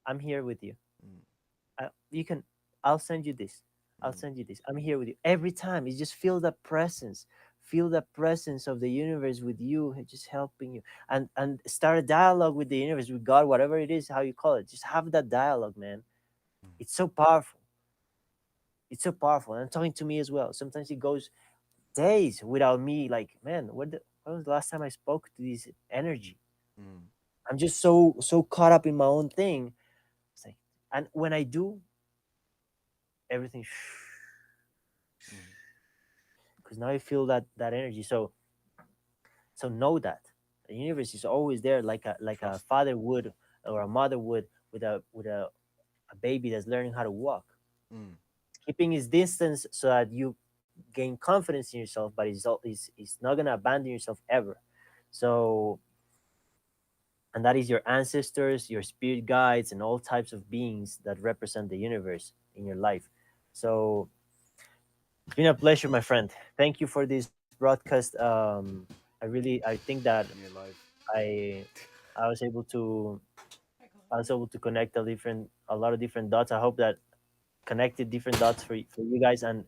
I'm here with you. Mm, You can, I'll send you this, I'll mm, send you this, I'm here with you every time. You just feel the presence, feel the presence of the universe with you, just helping you, and start a dialogue with the universe, with God, whatever it is, how you call it. Just have that dialogue, man. mm. It's so powerful. It's so powerful. And talking to me as well, sometimes it goes days without me, like, man, when was the last time I spoke to this energy? Mm, I'm just so caught up in my own thing. It's like, and when I do, everything, mm. because now I feel that energy. So know that the universe is always there, like a Trust. father would, or a mother would, with a baby that's learning how to walk, Mm. keeping his distance so that you gain confidence in yourself, but is not gonna abandon yourself ever. So, and that is your ancestors, your spirit guides, and all types of beings that represent the universe in your life. So it's been a pleasure, my friend. Thank you for this broadcast. I think that Keeping me alive. I I was able to I was able to connect a lot of different dots. I hope that connected different dots for you guys. And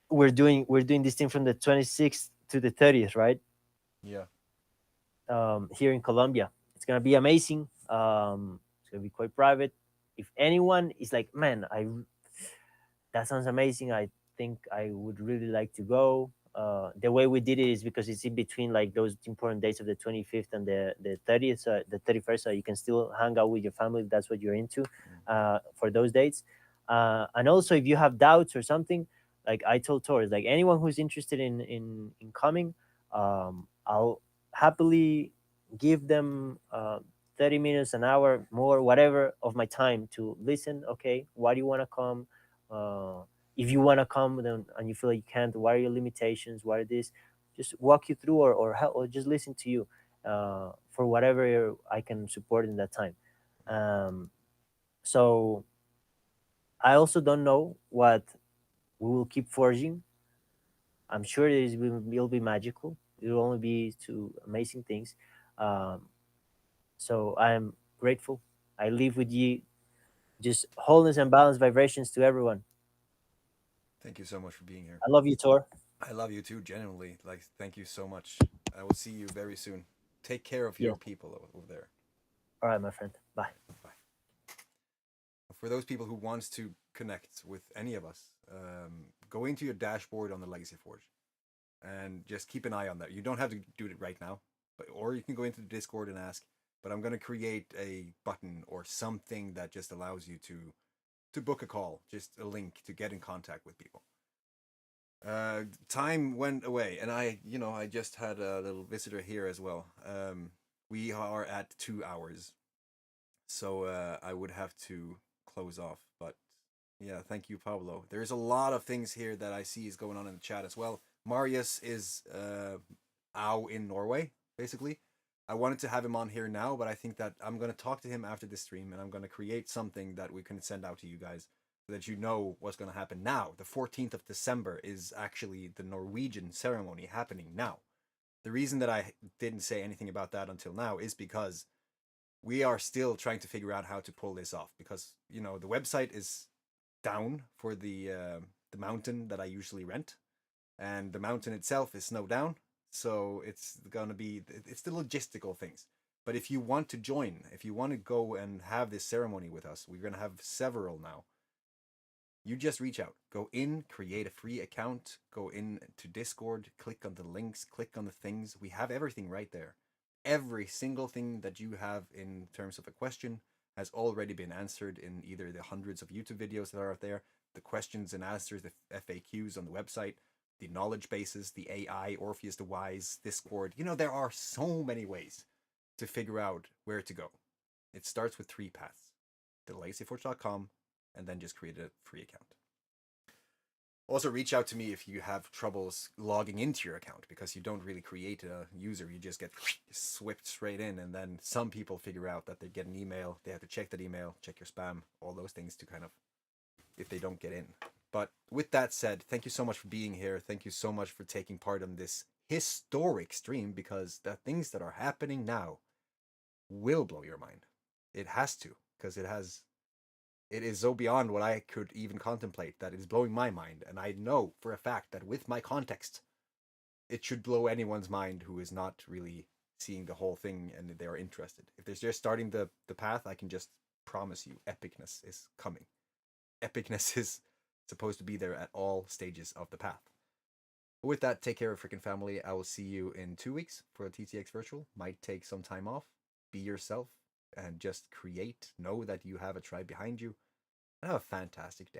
we're doing this thing from the 26th to the 30th, right? Yeah. Here in Colombia. It's gonna be amazing. It's gonna be quite private. If anyone is like, man, that sounds amazing, I think I would really like to go. The way we did it is because it's in between like those important dates of the 25th and the 30th, the 31st, so you can still hang out with your family if that's what you're into, Mm. for those dates. And also, if you have doubts or something, like I told Torres, like anyone who's interested in coming, I'll happily give them 30 minutes, an hour, more, whatever of my time to listen. Okay, why do you want to come? uh, if you want to come, then, and you feel like you can't, what are your limitations, what are this, just walk you through, or help, or just listen to you, for whatever I can support in that time. um, so I also don't know what we will keep forging. I'm sure will be magical. It will only be to amazing things. um, so I'm grateful. I leave with you just wholeness and balance vibrations to everyone. Thank you so much for being here. I love you, Tor. I love you too, genuinely. Like, thank you so much. I will see you very soon. Take care of your Yes. people over there. All right, my friend. Bye. Bye. For those people who wants to connect with any of us, go into your dashboard on the Legacy Forge and just keep an eye on that. You don't have to do it right now, but or you can go into the Discord and ask. But I'm gonna create a button or something that just allows you to book a call, just a link to get in contact with people. Time went away, and I just had a little visitor here as well. We are at 2 hours, so I would have to close off. But yeah, thank you, Pablo. There's a lot of things here that I see is going on in the chat as well. Marius is out in Norway, basically. I wanted to have him on here now, but I think that I'm going to talk to him after this stream, and I'm going to create something that we can send out to you guys so that you know what's going to happen now. The 14th of December is actually the Norwegian ceremony happening now. The reason that I didn't say anything about that until now is because we are still trying to figure out how to pull this off, because the website is down for the mountain that I usually rent, and the mountain itself is snowed down. So it's gonna be, it's the logistical things. But if you want to join, if you want to go and have this ceremony with us, we're going to have several now. You just reach out, go in, create a free account, go in to Discord, click on the links, click on the things. We have everything right there. Every single thing that you have in terms of a question has already been answered in either the hundreds of YouTube videos that are out there, the questions and answers, the FAQs on the website, the knowledge bases, the AI, Orpheus the Wise, Discord. There are so many ways to figure out where to go. It starts with 3 paths. thelazyforge.com, and then just create a free account. Also, reach out to me if you have troubles logging into your account, because you don't really create a user. You just get swept straight in, and then some people figure out that they get an email. They have to check that email, check your spam, all those things to kind of, if they don't get in. But with that said, thank you so much for being here. Thank you so much for taking part in this historic stream, because the things that are happening now will blow your mind. It has to, because it is so beyond what I could even contemplate that it is blowing my mind. And I know for a fact that with my context, it should blow anyone's mind who is not really seeing the whole thing and they are interested. If they're just starting the path, I can just promise you epicness is coming. Epicness is supposed to be there at all stages of the path. But with that, take care of freaking family. I will see you in 2 weeks for a TTX Virtual. Might take some time off. Be yourself and just create. Know that you have a tribe behind you. And have a fantastic day.